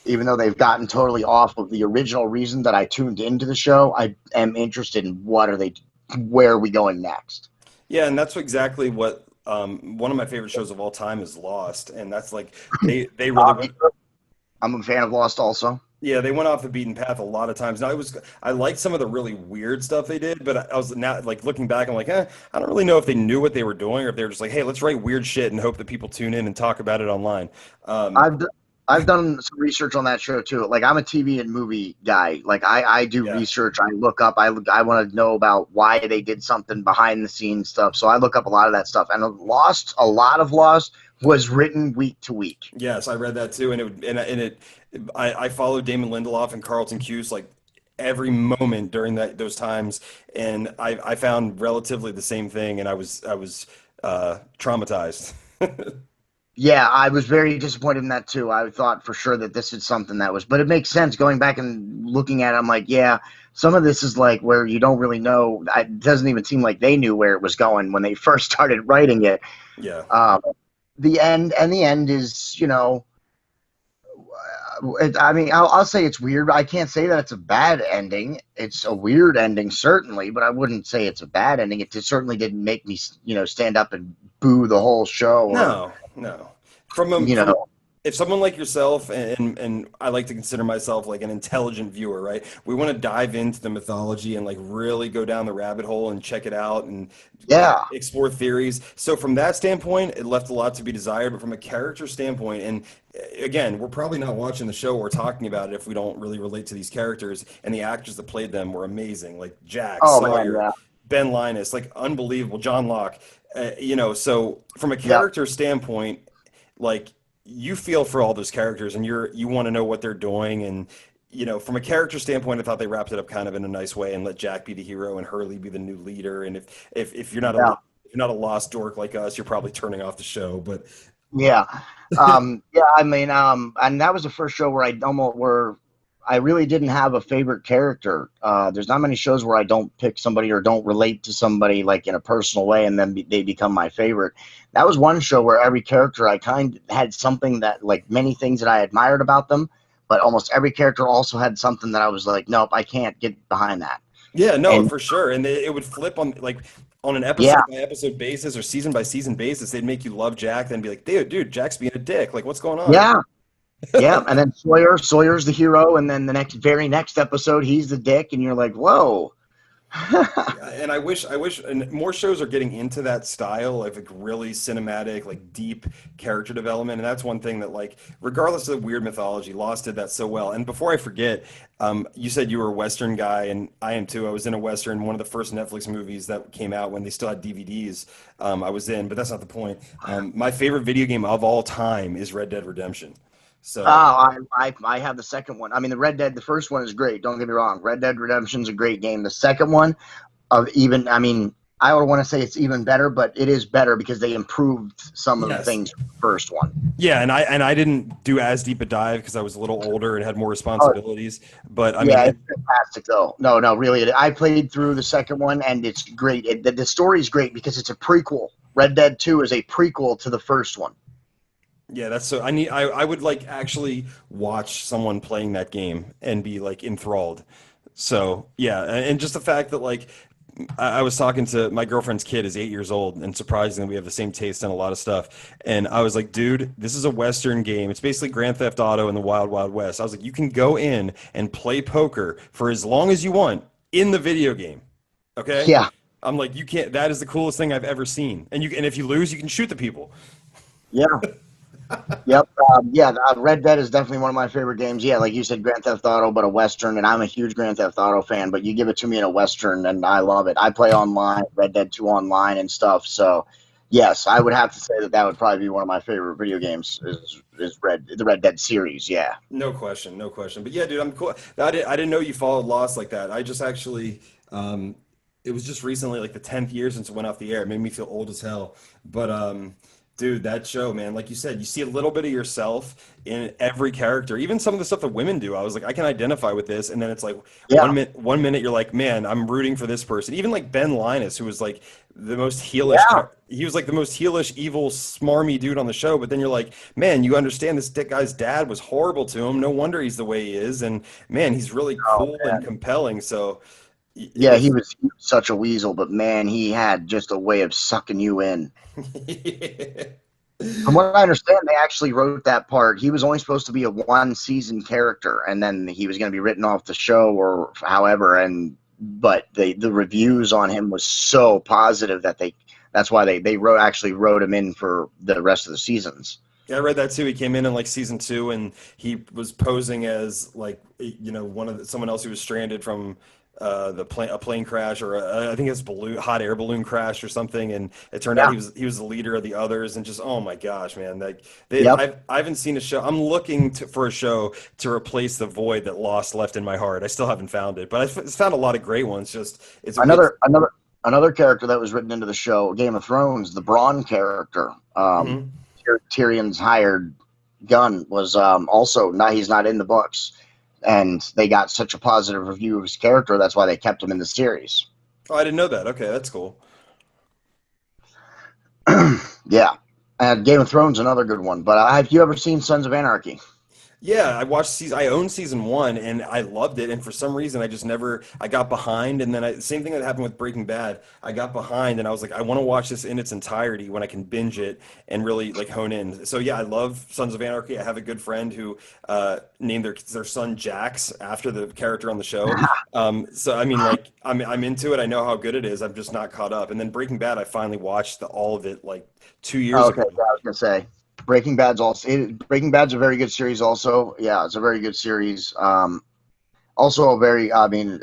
Even though they've gotten totally off of the original reason that I tuned into the show, I am interested in where are we going next. Yeah, and that's exactly what one of my favorite shows of all time is Lost, and that's like they really went. I'm a fan of Lost also. Yeah, they went off the beaten path a lot of times. Now I liked some of the really weird stuff they did, but I was now like looking back, I'm like, I don't really know if they knew what they were doing or if they were just like, hey, let's write weird shit and hope that people tune in and talk about it online. Um, I've I've done some research on that show too. Like I'm a TV and movie guy. Like I do yeah. research. I look up. I want to know about why they did something behind the scenes stuff. So I look up a lot of that stuff. And a lot of Lost was written week to week. Yes, I read that too, and I followed Damon Lindelof and Carlton Cuse like every moment during those times, and I found relatively the same thing, and I was traumatized. Yeah, I was very disappointed in that too. I thought for sure that this is something that was, but it makes sense going back and looking at it. I'm like, yeah, some of this is like where you don't really know. It doesn't even seem like they knew where it was going when they first started writing it. Yeah. Um, the end is, I mean, I'll say it's weird. I can't say that it's a bad ending. It's a weird ending, certainly, but I wouldn't say it's a bad ending. It certainly didn't make me, stand up and boo the whole show or, No, no. From you if someone like yourself and I like to consider myself like an intelligent viewer, right? We want to dive into the mythology and like really go down the rabbit hole and check it out and yeah. explore theories. So from that standpoint, it left a lot to be desired, but from a character standpoint, and again, we're probably not watching the show or talking about it if we don't really relate to these characters, and the actors that played them were amazing, like Jack, Oh man, Sawyer, yeah, Ben Linus, like unbelievable, John Locke. So from a yeah, character standpoint, like you feel for all those characters, and you want to know what they're doing. And from a character standpoint, I thought they wrapped it up kind of in a nice way and let Jack be the hero and Hurley be the new leader. And if you're not Yeah. if you're not a lost dork like us, you're probably turning off the show. But Yeah. Yeah, I mean, and that was the first show where I really didn't have a favorite character. There's not many shows where I don't pick somebody or don't relate to somebody like in a personal way, and then they become my favorite. That was one show where every character I kind of had something that, like, many things that I admired about them, but almost every character also had something that I was like, nope, I can't get behind that. yeah, no, And for sure. And it would flip on an yeah, episode by episode basis or season by season basis. They'd make you love Jack, then be like, dude, Jack's being a dick. Like, what's going on? yeah, yeah. And then Sawyer's the hero, and then the very next episode, he's the dick, and you're like, whoa. And I wish, and more shows are getting into that style of like really cinematic, like deep character development. And that's one thing that, like, regardless of the weird mythology, Lost did that so well. And before I forget, you said you were a Western guy, and I am too. I was in a Western, one of the first Netflix movies that came out when they still had DVDs. I was in, but that's not the point. My favorite video game of all time is Red Dead Redemption. Oh, So I have the second one. I mean, the first one is great. Don't get me wrong. Red Dead Redemption's a great game. The second one, I mean, I would want to say it's even better, but it is better because they improved some of the yes. things from the first one. Yeah, and I didn't do as deep a dive because I was a little older and had more Oh, responsibilities. But I mean, yeah, it's fantastic though. No, no, really. I played through the second one, and it's great. The story's great because it's a prequel. Red Dead 2 is a prequel to the first one. yeah, that's so. I would like actually watch someone playing that game and be like enthralled. So yeah, and just the fact that like I was talking to my girlfriend's kid is 8 years old, and surprisingly, we have the same taste on a lot of stuff. And I was like, dude, this is a Western game. It's basically Grand Theft Auto in the Wild Wild West. I was like, you can go in and play poker for as long as you want in the video game. Okay? Yeah, I'm like, you can't. That is the coolest thing I've ever seen. And if you lose, you can shoot the people. yeah. Yep. Yeah, Red Dead is definitely one of my favorite games. Yeah, like you said, Grand Theft Auto, but a Western, and I'm a huge Grand Theft Auto fan, but you give it to me in a Western, and I love it. I play online, Red Dead 2 online and stuff, so yes, I would have to say that would probably be one of my favorite video games is the Red Dead series, yeah. No question, no question. But yeah, dude, I'm cool. I didn't know you followed Lost like that. I just actually, it was just recently, like the 10th year since it went off the air. It made me feel old as hell. But dude, that show, man, like you said, you see a little bit of yourself in every character. Even some of the stuff that women do. I was like, I can identify with this. And then it's like Yeah, one minute you're like, man, I'm rooting for this person. Even like Ben Linus, who was like the most yeah. he was like the most heelish, evil, smarmy dude on the show. But then you're like, man, you understand this dick guy's dad was horrible to him. No wonder he's the way he is. And man, he's really Oh, cool and man. compelling. So it Yeah, was. he was such a weasel, but man, he had just a way of sucking you in. From what I understand, they actually wrote that part. He was only supposed to be a one season character, and then he was going to be written off the show or however. And but the reviews on him was so positive that that's why they wrote him in for the rest of the seasons. Yeah, I read that too. He came in like season two, and he was posing as like someone else who was stranded from a plane crash or I think it's hot air balloon crash or something. And it turned out Yeah. he was the leader of the others. And just oh my gosh, man, like Yep. I haven't seen a show. I'm looking for a show to replace the void that Lost left in my heart. I still haven't found it, but I've found a lot of great ones. Just it's. Another character that was written into the show, Game of Thrones, the Braun character. Mhm. Tyrion's hired gun was also not he's not in the books, and they got such a positive review of his character. That's why they kept him in the series. Oh, I didn't know that. Okay, that's cool. Yeah, and Game of Thrones another good one. But have you ever seen Sons of Anarchy? Yeah, I owned season one and I loved it. And for some reason, I just never, I got behind. And then same thing that happened with Breaking Bad. I got behind and I was like, I want to watch this in its entirety when I can binge it and really like hone in. So yeah, I love Sons of Anarchy. I have a good friend who named their son Jax after the character on the show. So I mean, like I'm into it. I know how good it is. I'm just not caught up. And then Breaking Bad, I finally watched all of it like 2 years Okay, ago. yeah, I was gonna say Breaking Bad's a very good series. Also, yeah, it's a very good series. Also a very, I mean,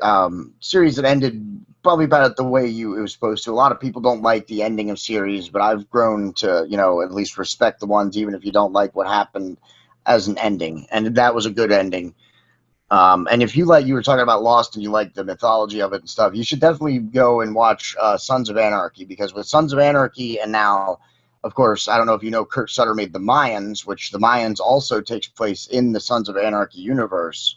series that ended probably about it the way it was supposed to. A lot of people don't like the ending of series, but I've grown to, at least respect the ones, even if you don't like what happened as an ending. And that was a good ending. And if you were talking about Lost and you like the mythology of it and stuff, you should definitely go and watch Sons of Anarchy, because with Sons of Anarchy and now, of course, I don't know if you know, Kurt Sutter made The Mayans, which The Mayans also takes place in the Sons of Anarchy universe.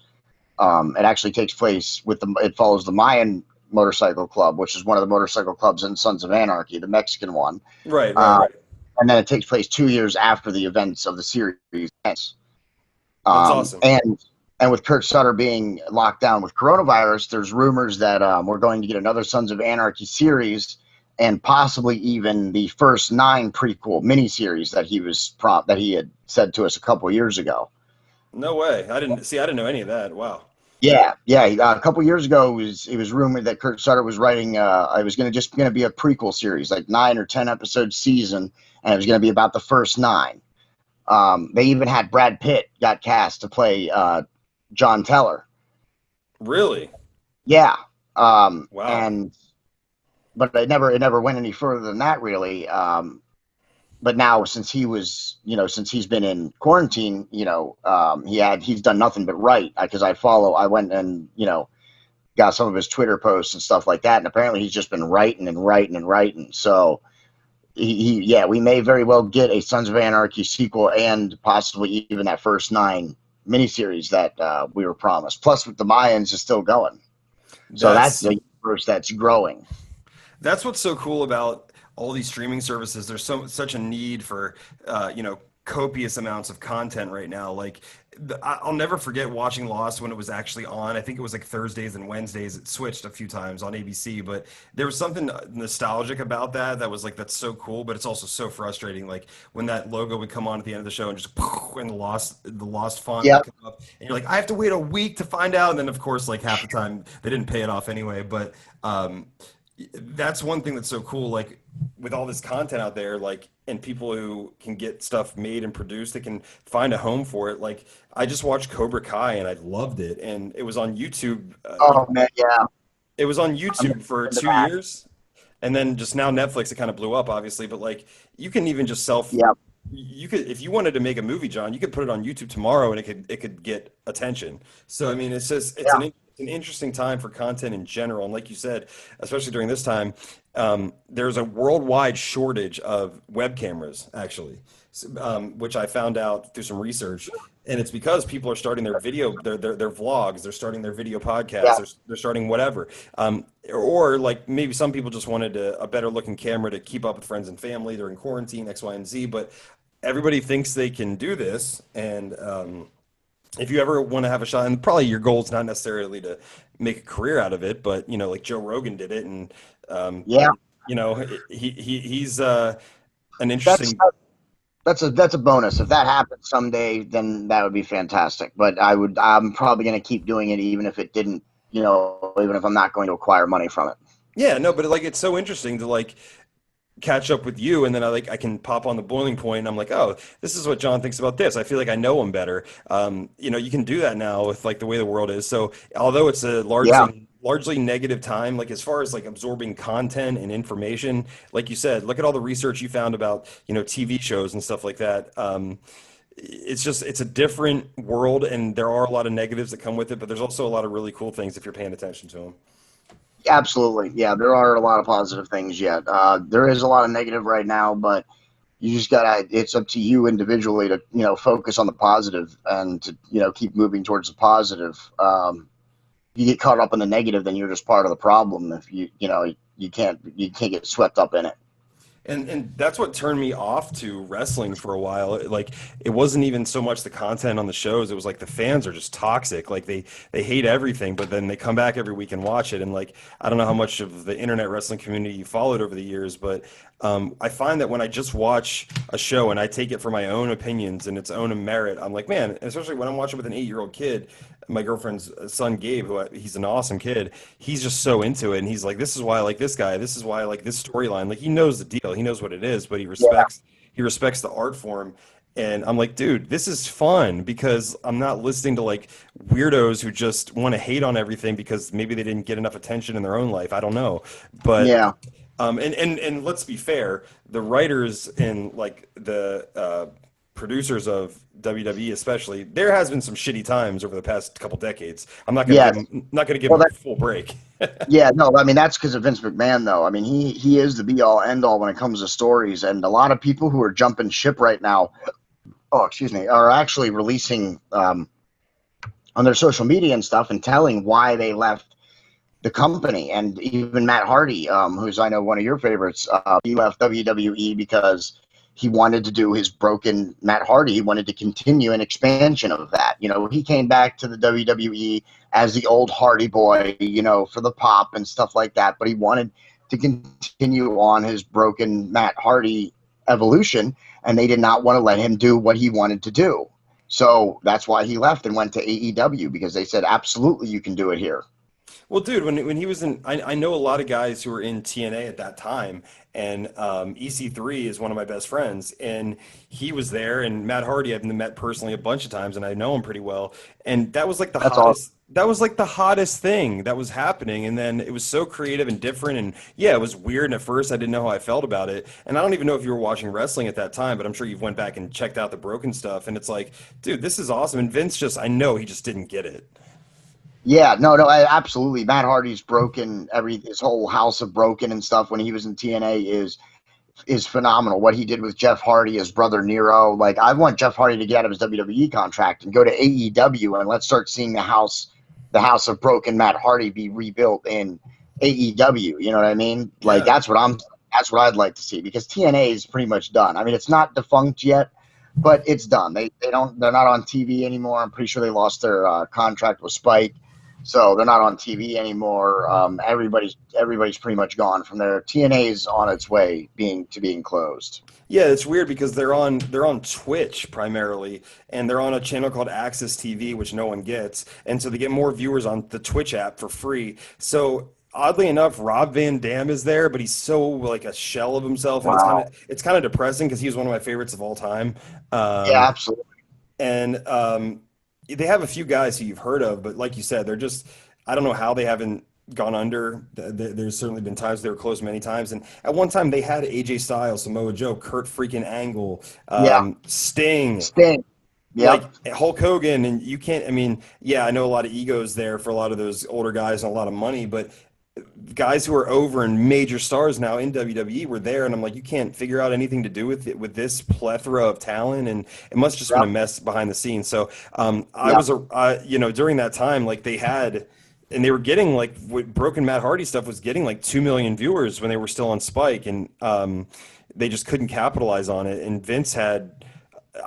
It actually takes place it follows the Mayan motorcycle club, which is one of the motorcycle clubs in Sons of Anarchy, the Mexican one. Right, right, right. And then it takes place 2 years after the events of the series. That's awesome. And with Kurt Sutter being locked down with coronavirus, there's rumors that we're going to get another Sons of Anarchy series, and possibly even the first 9 prequel miniseries that he had said to us a couple of years ago. No way. I didn't know any of that. Wow. Yeah. A couple of years ago, it was rumored that Kurt Sutter was writing. It was going to be a prequel series, like 9 or 10 episode season, and it was going to be about the first 9. They even had Brad Pitt got cast to play John Teller. Really? Yeah. Wow. But it never went any further than that, really. But now, since he's been in quarantine, he's done nothing but write, because I went and got some of his Twitter posts and stuff like that, and apparently he's just been writing and writing and writing. So we may very well get a Sons of Anarchy sequel, and possibly even that first 9 miniseries that we were promised. Plus, with the Mayans is still going, so that's the universe that's growing. That's what's so cool about all these streaming services. There's such a need for copious amounts of content right now. Like, I'll never forget watching Lost when it was actually on. I think it was like Thursdays and Wednesdays. It switched a few times on ABC, but there was something nostalgic about that was like, that's so cool, but it's also so frustrating. Like when that logo would come on at the end of the show and just and the Lost font would come up, and you're like, I have to wait a week to find out. And then of course, like half the time they didn't pay it off anyway. But that's one thing that's so cool. Like with all this content out there, like, and people who can get stuff made and produced, they can find a home for it. Like I just watched Cobra Kai and I loved it, and it was on YouTube. Oh man, yeah. It was on YouTube for 2 years, and then just now Netflix, it kind of blew up, obviously. But like, you can even just you could, if you wanted to make a movie, John, you could put it on YouTube tomorrow and it could get attention. So I mean, it's an interesting time for content in general, and like you said, especially during this time, there's a worldwide shortage of web cameras, actually, which I found out through some research, and it's because people are starting their vlogs, they're starting their video podcasts, they're starting whatever, or like maybe some people just wanted a better looking camera to keep up with friends and family. They're in quarantine, X, Y, and Z, but everybody thinks they can do this, and if you ever want to have a shot, and probably your goal is not necessarily to make a career out of it, but like Joe Rogan did it, and he's an interesting. That's a bonus. If that happens someday, then that would be fantastic. But I'm probably going to keep doing it, even if it didn't, even if I'm not going to acquire money from it. Yeah, no, but like, it's so interesting to like catch up with you, and then I can pop on the Boiling Point, and I'm like, oh, this is what John thinks about this. I feel like I know him better. You can do that now with like the way the world is. So although it's a largely negative time, like as far as like absorbing content and information, like you said, look at all the research you found about TV shows and stuff like that. It's a different world, and there are a lot of negatives that come with it, but there's also a lot of really cool things if you're paying attention to them. Absolutely. Yeah, there are a lot of positive things yet. There is a lot of negative right now, but you just it's up to you individually to, focus on the positive and to, keep moving towards the positive. If you get caught up in the negative, then you're just part of the problem. If you can't get swept up in it. And that's what turned me off to wrestling for a while. Like, it wasn't even so much the content on the shows. It was like the fans are just toxic. Like they hate everything, but then they come back every week and watch it. And like, I don't know how much of the internet wrestling community you followed over the years, but I find that when I just watch a show and I take it for my own opinions and its own merit, I'm like, man, especially when I'm watching with an 8-year-old kid, my girlfriend's son, Gabe, he's an awesome kid. He's just so into it. And he's like, this is why I like this guy. This is why I like this storyline. Like, he knows the deal. He knows what it is, but he respects the art form. And I'm like, dude, this is fun because I'm not listening to like weirdos who just want to hate on everything because maybe they didn't get enough attention in their own life. I don't know. But Yeah. and let's be fair, the writers and like the producers of WWE especially, there has been some shitty times over the past couple decades. I'm not gonna Yeah. give them not gonna give Well, them that, a full break. yeah, no, I mean that's because of Vince McMahon, though. I mean he is the be all end all when it comes to stories, and a lot of people who are jumping ship right now, oh excuse me, are actually releasing on their social media and stuff and telling why they left the company. And even Matt Hardy, who's I know one of your favorites, he left WWE because he wanted to do his broken Matt Hardy. He wanted to continue an expansion of that. You know, he came back to the WWE as the old Hardy boy, you know, for the pop and stuff like that. But he wanted to continue on his broken Matt Hardy evolution, and they did not want to let him do what he wanted to do. So that's why he left and went to AEW, because they said, absolutely, you can do it here. Well, dude, when he was in, I know a lot of guys who were in TNA at that time, and EC3 is one of my best friends, and he was there, and Matt Hardy I've met personally a bunch of times, and I know him pretty well, and that was like the That's all. hottest. That was like the hottest thing that was happening, and then it was so creative and different, and yeah, it was weird. And at first, I didn't know how I felt about it, and I don't even know if you were watching wrestling at that time, but I'm sure you've went back and checked out the Broken stuff, and it's like, dude, this is awesome. And Vince just, I know he just didn't get it. Yeah, no, no, absolutely. Matt Hardy's broken his whole house of broken and stuff when he was in TNA is phenomenal. What he did with Jeff Hardy, his brother Nero, like I want Jeff Hardy to get out of his WWE contract and go to AEW, and let's start seeing the house of broken Matt Hardy be rebuilt in AEW. You know what I mean? Like Yeah. that's what I'd like to see, because TNA is pretty much done. I mean, it's not defunct yet, but it's done. They're not on TV anymore. I'm pretty sure they lost their contract with Spike. So they're not on TV anymore. Everybody's pretty much gone from there. TNA is on its way being closed. Yeah, it's weird because they're on Twitch primarily, and they're on a channel called Access TV, which no one gets, and so they get more viewers on the Twitch app for free. So oddly enough, Rob Van Dam is there, but he's so like a shell of himself, and Wow. it's kind of depressing because he was one of my favorites of all time. Yeah, Um, absolutely. and they have a few guys who you've heard of, but like you said, they're just I don't know how they haven't gone under. There's certainly been times they were close many times, and at one time they had AJ Styles, Samoa Joe, Kurt freaking Angle, Yeah, Sting, Sting. like Yep. Hulk Hogan, and you can't. I mean, yeah, I know a lot of egos there for a lot of those older guys and a lot of money, but guys who are over and major stars now in WWE were there, and I'm like, you can't figure out anything to do with it with this plethora of talent, and it must have just been a Yep. mess behind the scenes. So I Yep. was during that time, like they had. And they were getting like what Broken Matt Hardy stuff was getting like 2 million viewers when they were still on Spike, and they just couldn't capitalize on it. And Vince had,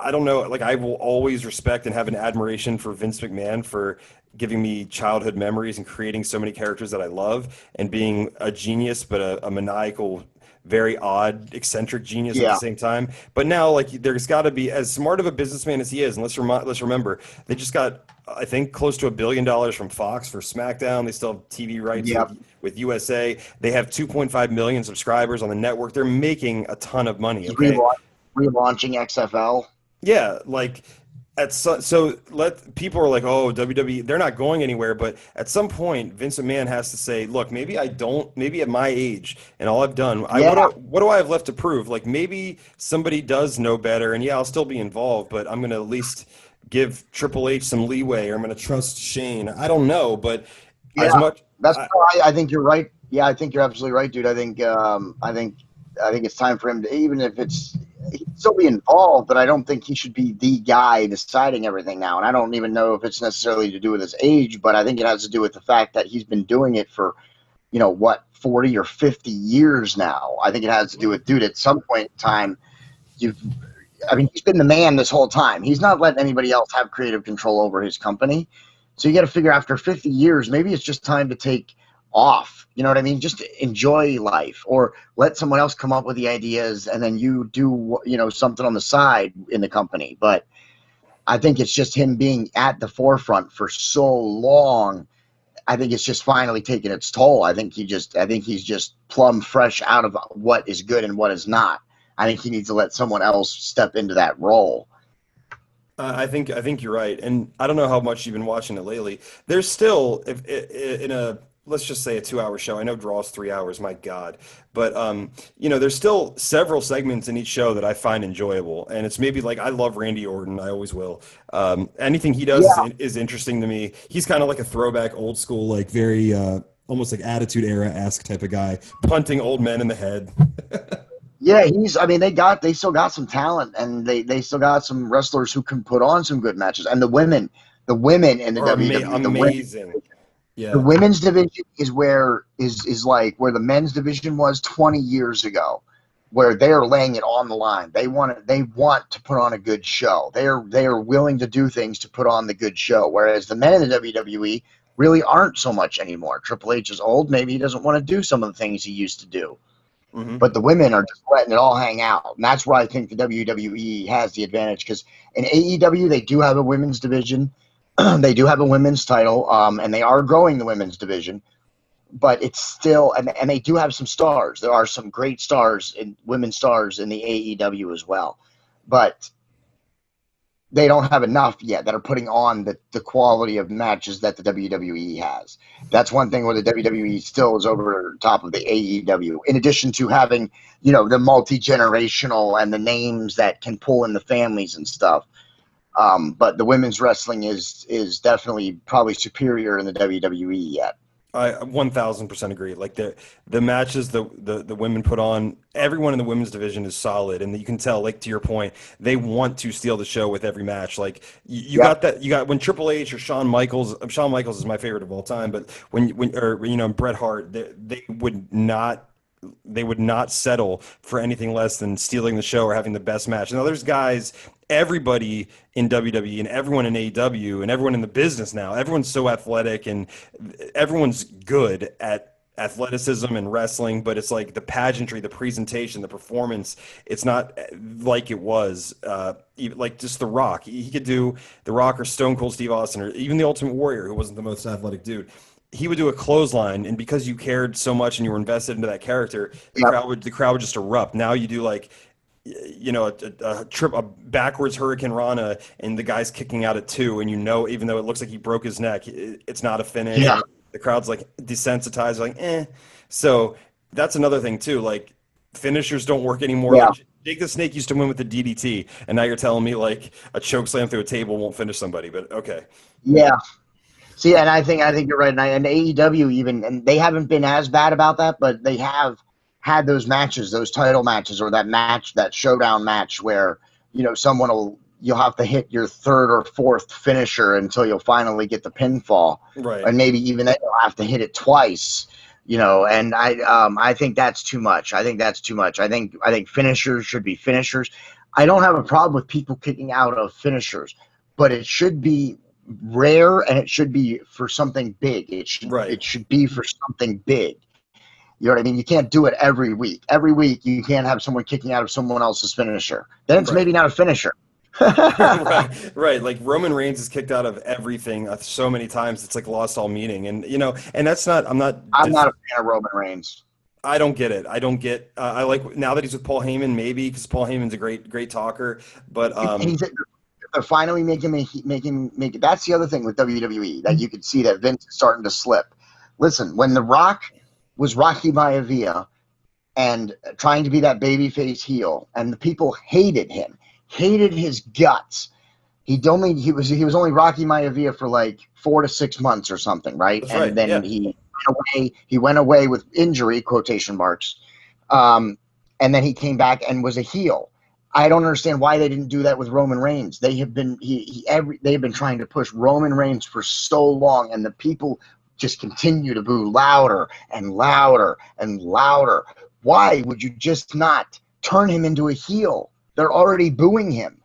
I don't know, like I will always respect and have an admiration for Vince McMahon for giving me childhood memories and creating so many characters that I love and being a genius, but a maniacal, very odd, eccentric genius at the Yeah. same time. But now, like, there's got to be as smart of a businessman as he is. And let's remember, they just got, I think, close to $1 billion from Fox for SmackDown. They still have TV rights Yep. with USA. They have 2.5 million subscribers on the network. They're making a ton of money. He's Okay, relaunching XFL. yeah, like so let people are like, oh, WWE, they're not going anywhere, but at some point, Vince McMahon has to say, look, maybe I don't, maybe at my age and all I've done, Yeah. what do I have left to prove? Like maybe somebody does know better, and yeah, I'll still be involved, but I'm gonna at least give Triple H some leeway, or I'm gonna trust Shane. I don't know, but Yeah. as much, That's I, I think you're right. Yeah, I think you're absolutely right, dude. I think it's time for him to, even if it's, he'd still be involved, but I don't think he should be the guy deciding everything now. And I don't even know if it's necessarily to do with his age, but I think it has to do with the fact that he's been doing it for, you know, what, 40 or 50 years now. I think it has to do with, dude, at some point in time, you've, I mean, he's been the man this whole time. He's not letting anybody else have creative control over his company. So you got to figure, after 50 years, maybe it's just time to take off. You know what I mean? Just enjoy life, or let someone else come up with the ideas, and then you do, you know, something on the side in the company. But I think it's just him being at the forefront for so long. I think it's just finally taken its toll. I think he's just plumb fresh out of what is good and what is not. I think he needs to let someone else step into that role. I think you're right, and I don't know how much you've been watching it lately. There's still, if in a let's just say a 2 hour show. I know Draw's 3 hours, my God, but there's still several segments in each show that I find enjoyable, and it's maybe like I love Randy Orton, I always will. Anything he does Yeah, is interesting to me. He's kind of like a throwback, old school, like very almost like Attitude Era-esque type of guy, punting old men in the head. yeah, I mean, they still got some talent, and they still got some wrestlers who can put on some good matches. And the women in the Are WWE, amazing. the Yeah. women's division is like where the men's division was 20 years ago, where they're laying it on the line. They want to put on a good show. They are willing to do things to put on the good show. Whereas the men in the WWE really aren't so much anymore. Triple H is old. Maybe he doesn't want to do some of the things he used to do. Hmm. But the women are just letting it all hang out. And that's where I think the WWE has the advantage, because in AEW, they do have a women's division. They do have a women's title, and they are growing the women's division. But it's still, and they do have some stars. There are some great stars and women stars in the AEW as well. But they don't have enough yet that are putting on the quality of matches that the WWE has. That's one thing where the WWE still is over top of the AEW. In addition to having, the multi-generational and the names that can pull in the families and stuff. But the women's wrestling is definitely probably superior in the WWE yet. I 1000% agree. Like the matches the women put on, everyone in the women's division is solid, and you can tell. Like to your point, they want to steal the show with every match. Like you Yep. got that. You got when Triple H or Shawn Michaels. Shawn Michaels is my favorite of all time, but when or Bret Hart, they would not settle for anything less than stealing the show or having the best match. Now there's guys, everybody in WWE and everyone in AEW and everyone in the business now, everyone's so athletic and everyone's good at athleticism and wrestling, but it's like the pageantry, the presentation, the performance, it's not like it was even like just The Rock. He could do The Rock or Stone Cold Steve Austin or even the Ultimate Warrior, who wasn't the most athletic dude. He would do a clothesline, and because you cared so much and you were invested into that character, the Yep. crowd would just erupt. Now you do like a backwards Hurricane Rana, and the guy's kicking out at two, and even though it looks like he broke his neck, it's not a finish. Yeah. And the crowd's like desensitized, like So that's another thing too. Like finishers don't work anymore. Yeah. Like Jake the Snake used to win with the DDT, and now you're telling me like a choke slam through a table won't finish somebody. But okay, Yeah. See, and I think you're right. And AEW even, and they haven't been as bad about that, but they have had those matches, those title matches, or that match, that showdown match where you'll have to hit your third or fourth finisher until you'll finally get the pinfall, right. and maybe even then you'll have to hit it twice. And I think that's too much. I think that's too much. I think finishers should be finishers. I don't have a problem with people kicking out of finishers, but it should be rare, and it should be for something big. It should Right. it should be for something big. You know what I mean? You can't do it every week. Every week you can't have someone kicking out of someone else's finisher. Then it's Right. maybe not a finisher. Right, right. Like Roman Reigns is kicked out of everything so many times, it's like lost all meaning. And that's not. I'm not. I'm not a fan of Roman Reigns. I don't get it. I don't get. I like now that he's with Paul Heyman, maybe because Paul Heyman's a great talker. But And they're finally making. That's the other thing with WWE that you could see that Vince is starting to slip. Listen, when The Rock was Rocky Maivia and trying to be that babyface heel, and the people hated him, hated his guts. He was only Rocky Maivia for like 4 to 6 months or something, right? that's And right. then Yeah, he went away with injury, quotation marks. Um, and then he came back and was a heel. I don't understand why they didn't do that with Roman Reigns. They have been trying to push Roman Reigns for so long, and the people just continue to boo louder and louder and louder. Why would you just not turn him into a heel? They're already booing him.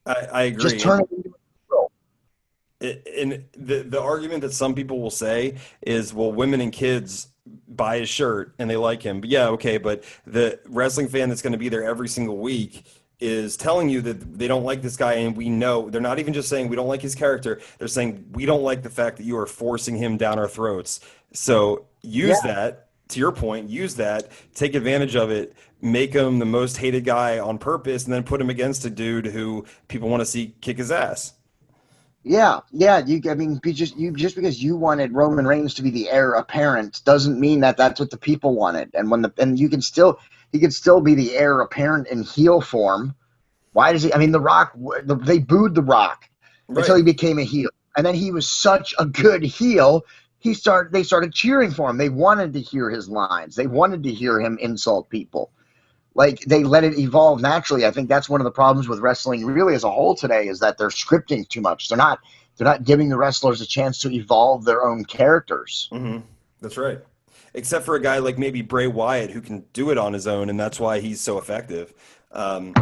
I Just agree. turn him into a heel. And the argument that some people will say is, well, women and kids buy his shirt and they like him. But yeah, okay, but the wrestling fan that's going to be there every single week is telling you that they don't like this guy, and we know they're not even just saying we don't like his character. They're saying we don't like the fact that you are forcing him down our throats. So use Yeah, that. To your point, use that, take advantage of it, make him the most hated guy on purpose, and then put him against a dude who people want to see kick his ass. Yeah, yeah. I mean, just because you wanted Roman Reigns to be the heir apparent doesn't mean that that's what the people wanted. And he could still be the heir apparent in heel form. Why does he? I mean, The Rock. They booed The Rock until Right. he became a heel, and then he was such a good heel. They started cheering for him. They wanted to hear his lines. They wanted to hear him insult people. Like, they let it evolve naturally. I think that's one of the problems with wrestling really as a whole today, is that they're scripting too much. They're not giving the wrestlers a chance to evolve their own characters. That's right. Except for a guy like maybe Bray Wyatt who can do it on his own, and that's why he's so effective. Um,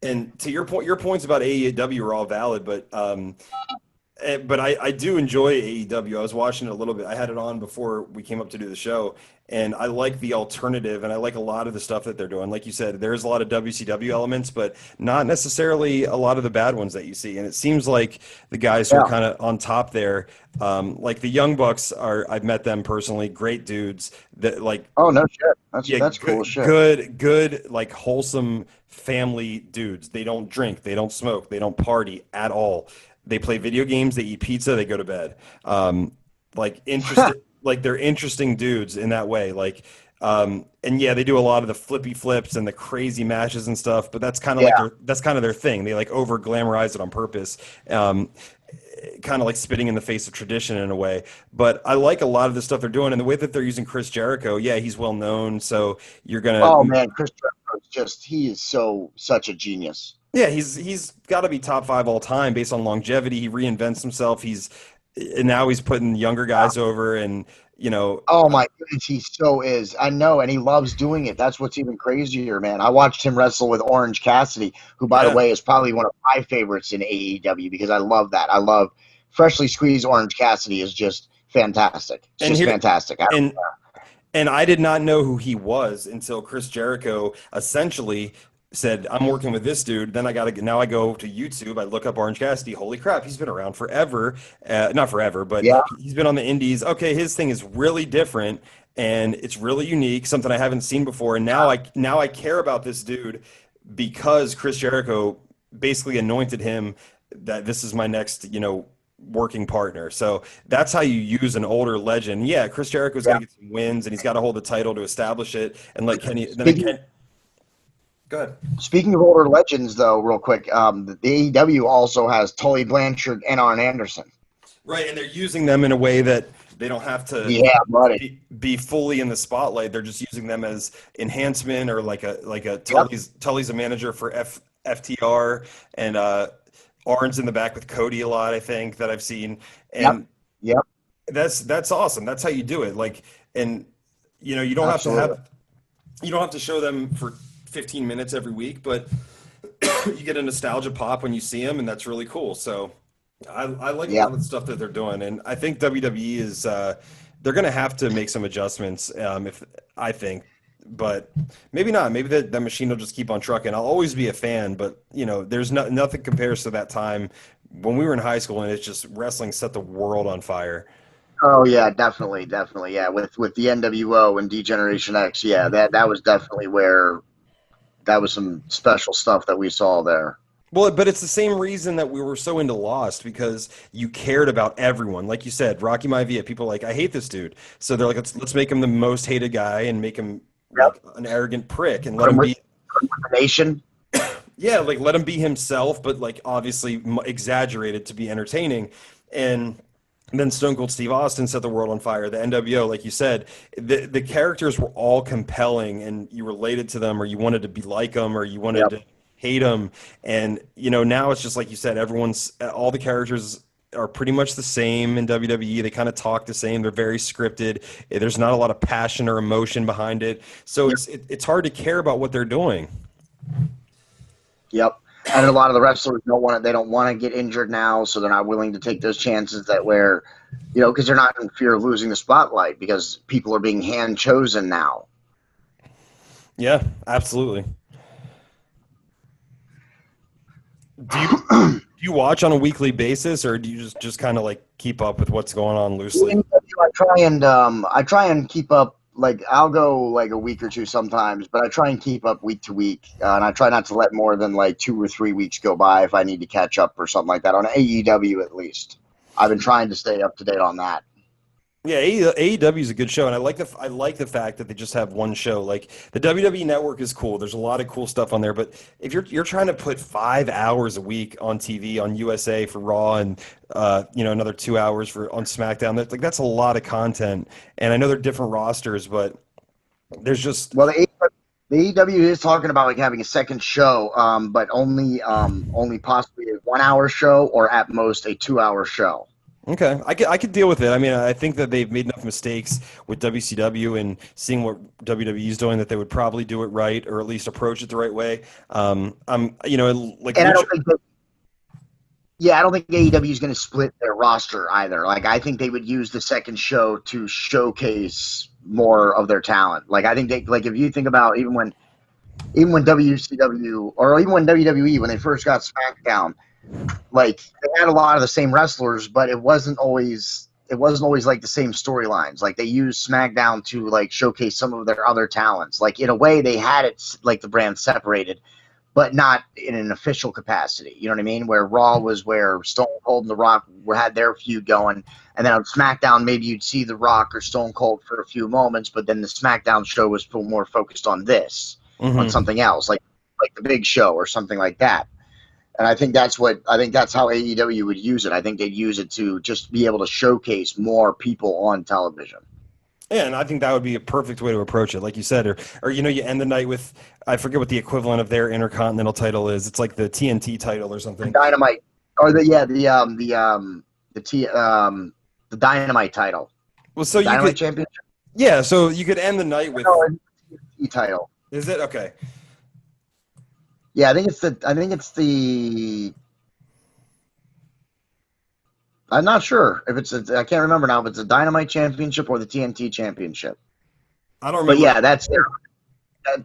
and to your points about AEW are all valid, but I do enjoy AEW. I was watching it a little bit. I had it on before we came up to do the show, and I like the alternative, and I like a lot of the stuff that they're doing. Like you said, there's a lot of WCW elements, but not necessarily a lot of the bad ones that you see. And it seems like the guys who are kind of on top there, like the Young Bucks are. I've met them personally. Great dudes. That like. Oh no shit. That's Good, cool shit. good, like wholesome family dudes. They don't drink, they don't smoke, they don't party at all. They play video games, they eat pizza, they go to bed. Like interesting, like they're interesting dudes in that way. Like, and yeah, they do a lot of the flippy flips and the crazy matches and stuff. But that's kind of like that's kind of their thing. They like over glamorize it on purpose. Kind of like spitting in the face of tradition in a way. But I like a lot of the stuff they're doing, and the way that they're using Chris Jericho. Yeah, he's well known, so you're Oh gonna. man, Chris Jericho he is such a genius. Yeah, he's got to be top five all time based on longevity. He reinvents himself. And now he's putting younger guys over, and you know. Oh my goodness, he so is. I know, and he loves doing it. That's what's even crazier, man. I watched him wrestle with Orange Cassidy, who, by the Yeah, way, is probably one of my favorites in AEW, because I love that. I love freshly squeezed Orange Cassidy is just fantastic. It's and just here fantastic. and and I did not know who he was until Chris Jericho essentially said, "I'm working with this dude." Then now I go to YouTube, I look up Orange Cassidy. Holy crap, he's been around forever. Not forever, but Yeah, he's been on the indies. Okay, his thing is really different and it's really unique, something I haven't seen before. And now I care about this dude because Chris Jericho basically anointed him that this is my next, working partner. So that's how you use an older legend. Yeah, Chris Jericho's got yeah. to get some wins and he's got to hold the title to establish it. And like Kenny, Speaking go ahead. Speaking of older legends, though, real quick, the AEW also has Tully Blanchard and Arn Anderson. Right, and they're using them in a way that they don't have to Yeah, buddy. be fully in the spotlight. They're just using them as enhancement or like a Yep, Tully's a manager for FTR, and Arn's in the back with Cody a lot, I think, that I've seen. yep, And yep. that's awesome. That's how you do it. Like, and you don't have to Absolutely. show them for 15 minutes every week, but you get a nostalgia pop when you see them, and that's really cool. So I like a Yeah. lot of the stuff that they're doing, and I think WWE is they're going to have to make some adjustments. If I think, but maybe not. Maybe the machine will just keep on trucking. I'll always be a fan, but there's nothing compares to that time when we were in high school, and it's just wrestling set the world on fire. Oh yeah, definitely, definitely. Yeah, with the NWO and Degeneration X, yeah, that was definitely where that was some special stuff that we saw there. Well, but it's the same reason that we were so into Lost because you cared about everyone. Like you said, Rocky Maivia, people are like, I hate this dude. So they're like, let's make him the most hated guy and make him Yep. like an arrogant prick and Put let him him with be, the nation. yeah, like let him be himself, but like obviously exaggerated to be entertaining. And then Stone Cold Steve Austin set the world on fire. The NWO, like you said, the characters were all compelling, and you related to them, or you wanted to be like them, or you wanted Yep. to hate them. And now it's just like you said, all the characters are pretty much the same in WWE. They kind of talk the same. They're very scripted. There's not a lot of passion or emotion behind it, so Yep. it's hard to care about what they're doing. Yep. And a lot of the wrestlers they don't want to get injured now, so they're not willing to take those chances that where, because they're not in fear of losing the spotlight because people are being hand chosen now. Yeah, absolutely. Do you watch on a weekly basis, or do you just kind of like keep up with what's going on loosely? I try and keep up like I'll go like a week or two sometimes, but I try and keep up week to week, and I try not to let more than like 2 or 3 weeks go by if I need to catch up or something like that on AEW at least. I've been trying to stay up to date on that. Yeah, AEW is a good show, and I like the fact that they just have one show. Like the WWE Network is cool. There's a lot of cool stuff on there, but if you're trying to put 5 hours a week on TV on USA for Raw and another 2 hours for on SmackDown, that's a lot of content. And I know they're different rosters, but there's just Well, the AEW is talking about like having a second show, but only possibly a 1 hour show or at most a 2 hour show. okay. I could deal with it. I mean, I think that they've made enough mistakes with WCW and seeing what WWE is doing that they would probably do it right or at least approach it the right way. Like And I Lucha. don't think that, yeah, I don't think AEW is going to split their roster either. Like, I think they would use the second show to showcase more of their talent. Like, I think they, like, if you think about even when WCW or even when WWE, when they first got SmackDown, like they had a lot of the same wrestlers, but it wasn't always like the same storylines. Like they used SmackDown to like showcase some of their other talents. Like in a way, they had it like the brand separated, but not in an official capacity. You know what I mean? Where Raw was where Stone Cold and The Rock had their feud going, and then on SmackDown, maybe you'd see The Rock or Stone Cold for a few moments, but then the SmackDown show was more focused on this, on Hmm. something else, like the Big Show or something like that. And I think that's how AEW would use it. I think they'd use it to just be able to showcase more people on television. Yeah, and I think that would be a perfect way to approach it, like you said, or you end the night with I forget what the equivalent of their Intercontinental title is. It's like the TNT title or The something. Dynamite, or the Dynamite title, Well, so the you Dynamite could Championship. yeah, so you could end the night with No, it's the title. is it okay? Yeah, I think it's the. I'm not sure if I can't remember now if it's the Dynamite Championship or the TNT Championship. I don't But remember. yeah,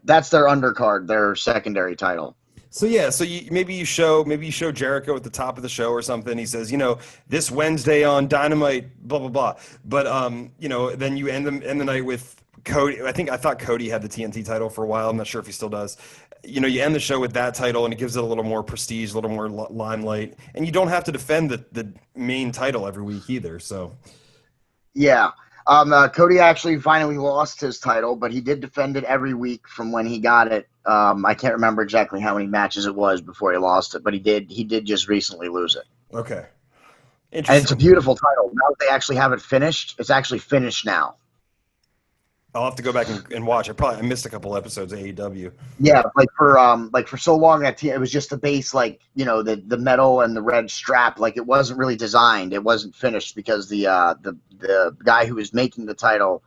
that's their undercard, their secondary title. So yeah, so maybe you show Jericho at the top of the show or something. He says, this Wednesday on Dynamite, blah blah blah. But then you end the night with Cody. I thought Cody had the TNT title for a while. I'm not sure if he still does. You end the show with that title, and it gives it a little more prestige, a little more limelight, and you don't have to defend the main title every week either. So Yeah. Cody actually finally lost his title, but he did defend it every week from when he got it. I can't remember exactly how many matches it was before he lost it, but he did just recently lose it. okay, And it's a interesting. beautiful title. Now that they actually have it finished, it's actually finished now. I'll have to go back and watch. I missed a couple episodes of AEW. Yeah, like for so long it was just the base, like the metal and the red strap, like it wasn't really designed, it wasn't finished because the guy who was making the title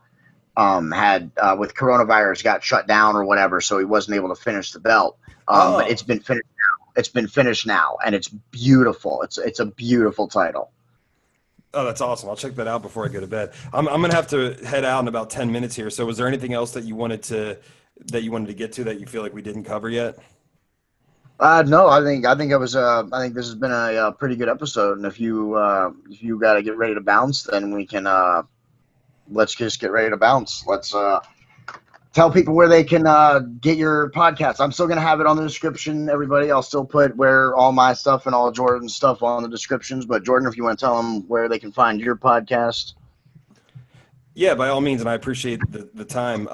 had with coronavirus got shut down or whatever, so he wasn't able to finish the belt. But it's Oh. been finished now. It's been finished now, and it's beautiful. It's a beautiful title. Oh, that's awesome. I'll check that out before I go to bed. I'm gonna have to head out in about 10 minutes here. So was there anything else that you wanted to get to that you feel like we didn't cover yet? No, I think this has been a pretty good episode, and if you got to get ready to bounce, then we can let's just get ready to bounce. Let's tell people where they can get your podcast. I'm still going to have it on the description, everybody. I'll still put where all my stuff and all Jordan's stuff on the descriptions. But Jordan, if you want to tell them where they can find your podcast. Yeah, by all means, and I appreciate the time.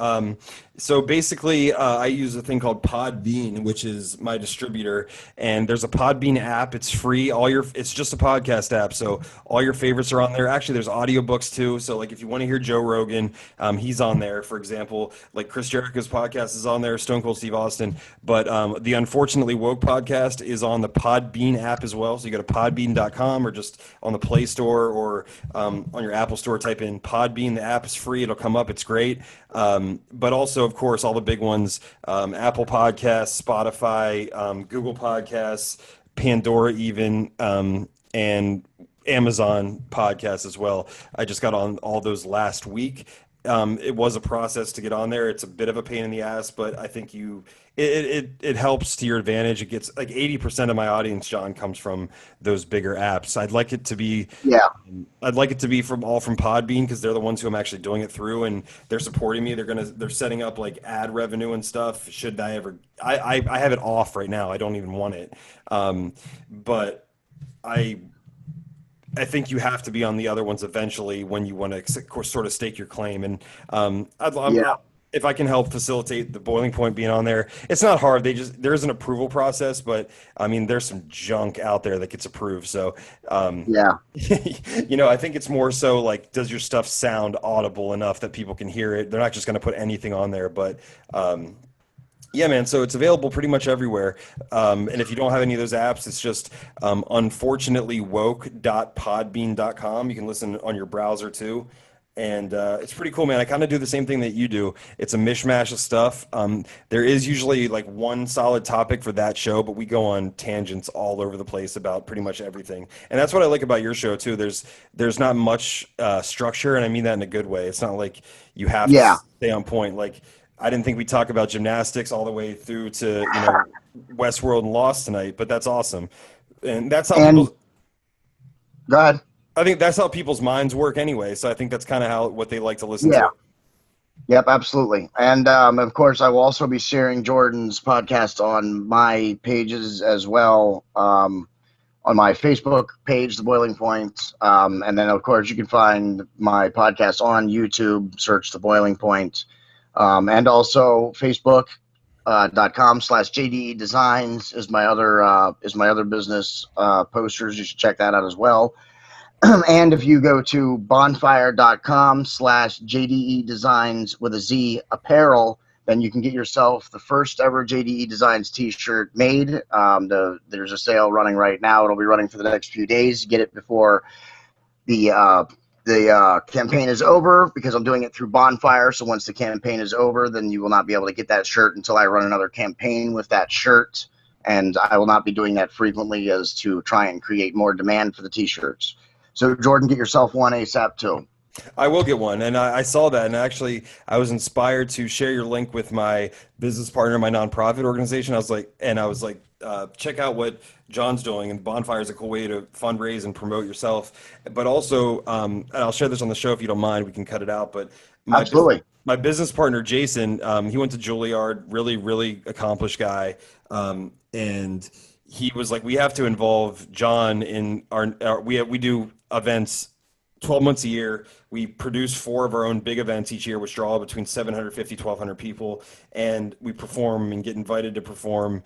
So basically, I use a thing called Podbean, which is my distributor, and there's a Podbean app. It's free. It's just a podcast app, so all your favorites are on there. Actually, there's audiobooks too. So like, if you want to hear Joe Rogan, he's on there. For example, like Chris Jericho's podcast is on there, Stone Cold Steve Austin. But the Unfortunately Woke podcast is on the Podbean app as well. So you go to podbean.com or just on the Play Store or on your Apple Store, type in Podbean. The app is free. It'll come up. It's great. But also, of course, all the big ones, Apple Podcasts, Spotify, Google Podcasts, Pandora even, and Amazon Podcasts as well. I just got on all those last week. it was a process to get on there. It's a bit of a pain in the ass, but I think it helps to your advantage. It gets like 80% of my audience, John, comes from those bigger apps. Yeah. I'd like it to be from Podbean because they're the ones who I'm actually doing it through, and they're supporting me. They're setting up like ad revenue and stuff. Should I ever, I have it off right now. I don't even want it. But I I think you have to be on the other ones eventually when you want to sort of stake your claim. And Yeah. if I can help facilitate the boiling point being on there, it's not hard. There is an approval process, but I mean, there's some junk out there that gets approved. So, Yeah. I think it's more so like, does your stuff sound audible enough that people can hear it? They're not just going to put anything on there, but yeah, man. So it's available pretty much everywhere. And if you don't have any of those apps, it's just unfortunatelywoke.podbean.com. You can listen on your browser too. And it's pretty cool, man. I kind of do the same thing that you do. It's a mishmash of stuff. There is usually like one solid topic for that show, but we go on tangents all over the place about pretty much everything. And that's what I like about your show too. There's not much structure, and I mean that in a good way. It's not like you have to Yeah. stay on point. Like I didn't think we'd talk about gymnastics all the way through to Westworld and Lost tonight, but that's awesome. And that's how And go ahead. I think that's how people's minds work anyway. So I think that's kind of what they like to listen Yeah. to. Yep, absolutely. And of course, I will also be sharing Jordan's podcast on my pages as well, on my Facebook page, The Boiling Point. And then, of course, you can find my podcast on YouTube, search The Boiling Point. And also Facebook.com/JDEDESIGNz is my other business posters. You should check that out as well. And if you go to bonfire.com/JDEDESIGNz with a Z apparel, then you can get yourself the first ever JDEDESIGNz t-shirt made. There's a sale running right now. It'll be running for the next few days. Get it before the campaign is over, because I'm doing it through Bonfire. So once the campaign is over, then you will not be able to get that shirt until I run another campaign with that shirt. And I will not be doing that frequently, as to try and create more demand for the t-shirts. So Jordan, get yourself one ASAP too. I will get one, and I saw that, and actually, I was inspired to share your link with my business partner, my nonprofit organization. I was like, check out what John's doing, and Bonfire is a cool way to fundraise and promote yourself. But also, and I'll share this on the show if you don't mind. We can cut it out, but Absolutely. my business partner Jason, he went to Juilliard, really, really accomplished guy, and he was like, we have to involve John in we do events 12 months a year. We produce 4 of our own big events each year, which draw between 750, 1,200 people. And we perform and get invited to perform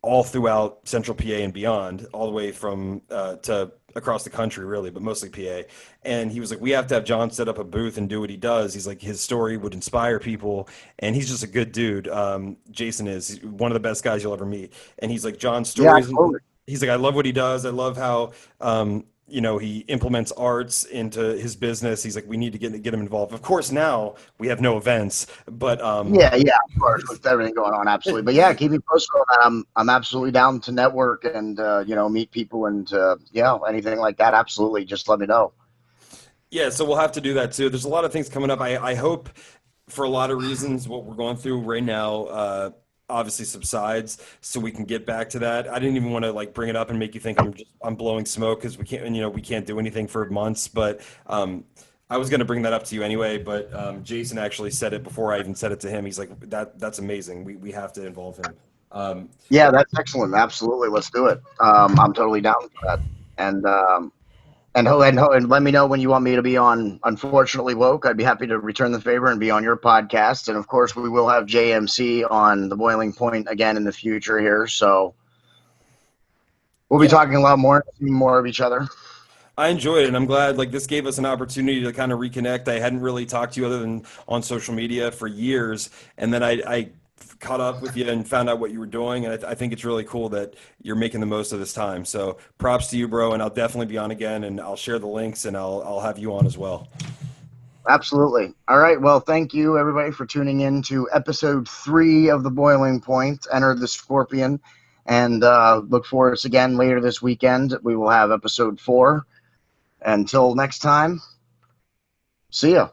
all throughout Central PA and beyond, all the way from to across the country, really, but mostly PA. And he was like, we have to have John set up a booth and do what he does. He's like, his story would inspire people. And he's just a good dude. Jason is one of the best guys you'll ever meet. And he's like, John's stories. Absolutely. He's like, I love what he does. I love how, he implements arts into his business. He's like, we need to get him involved. Of course, now we have no events, but Yeah, of course, with everything going on, absolutely. But yeah, keep me posted on that. I'm absolutely down to network and meet people and anything like that. Absolutely, just let me know. yeah, so we'll have to do that too. There's a lot of things coming up. I hope, for a lot of reasons, what we're going through right now obviously subsides, so we can get back to that. I didn't even want to like bring it up and make you think I'm blowing smoke, because we can't do anything for months. But I was going to bring that up to you anyway. But Jason actually said it before I even said it to him. He's like, that's amazing. We have to involve him. Yeah, that's excellent. Absolutely, let's do it. I'm totally down for that. And let me know when you want me to be on Unfortunately Woke. I'd be happy to return the favor and be on your podcast. And of course, we will have JMC on The Boiling Point again in the future here. So we'll be talking a lot more, seeing more of each other. I enjoyed it, and I'm glad like this gave us an opportunity to kind of reconnect. I hadn't really talked to you other than on social media for years, and then I caught up with you and found out what you were doing, and I think it's really cool that you're making the most of this time. So props to you, bro, and I'll definitely be on again, and I'll share the links, and I'll have you on as well. Absolutely. All right. Well, thank you, everybody, for tuning in to episode 3 of The Boiling Point, Enter the Scorpion, and look for us again later this weekend. We will have episode 4. Until next time, see ya.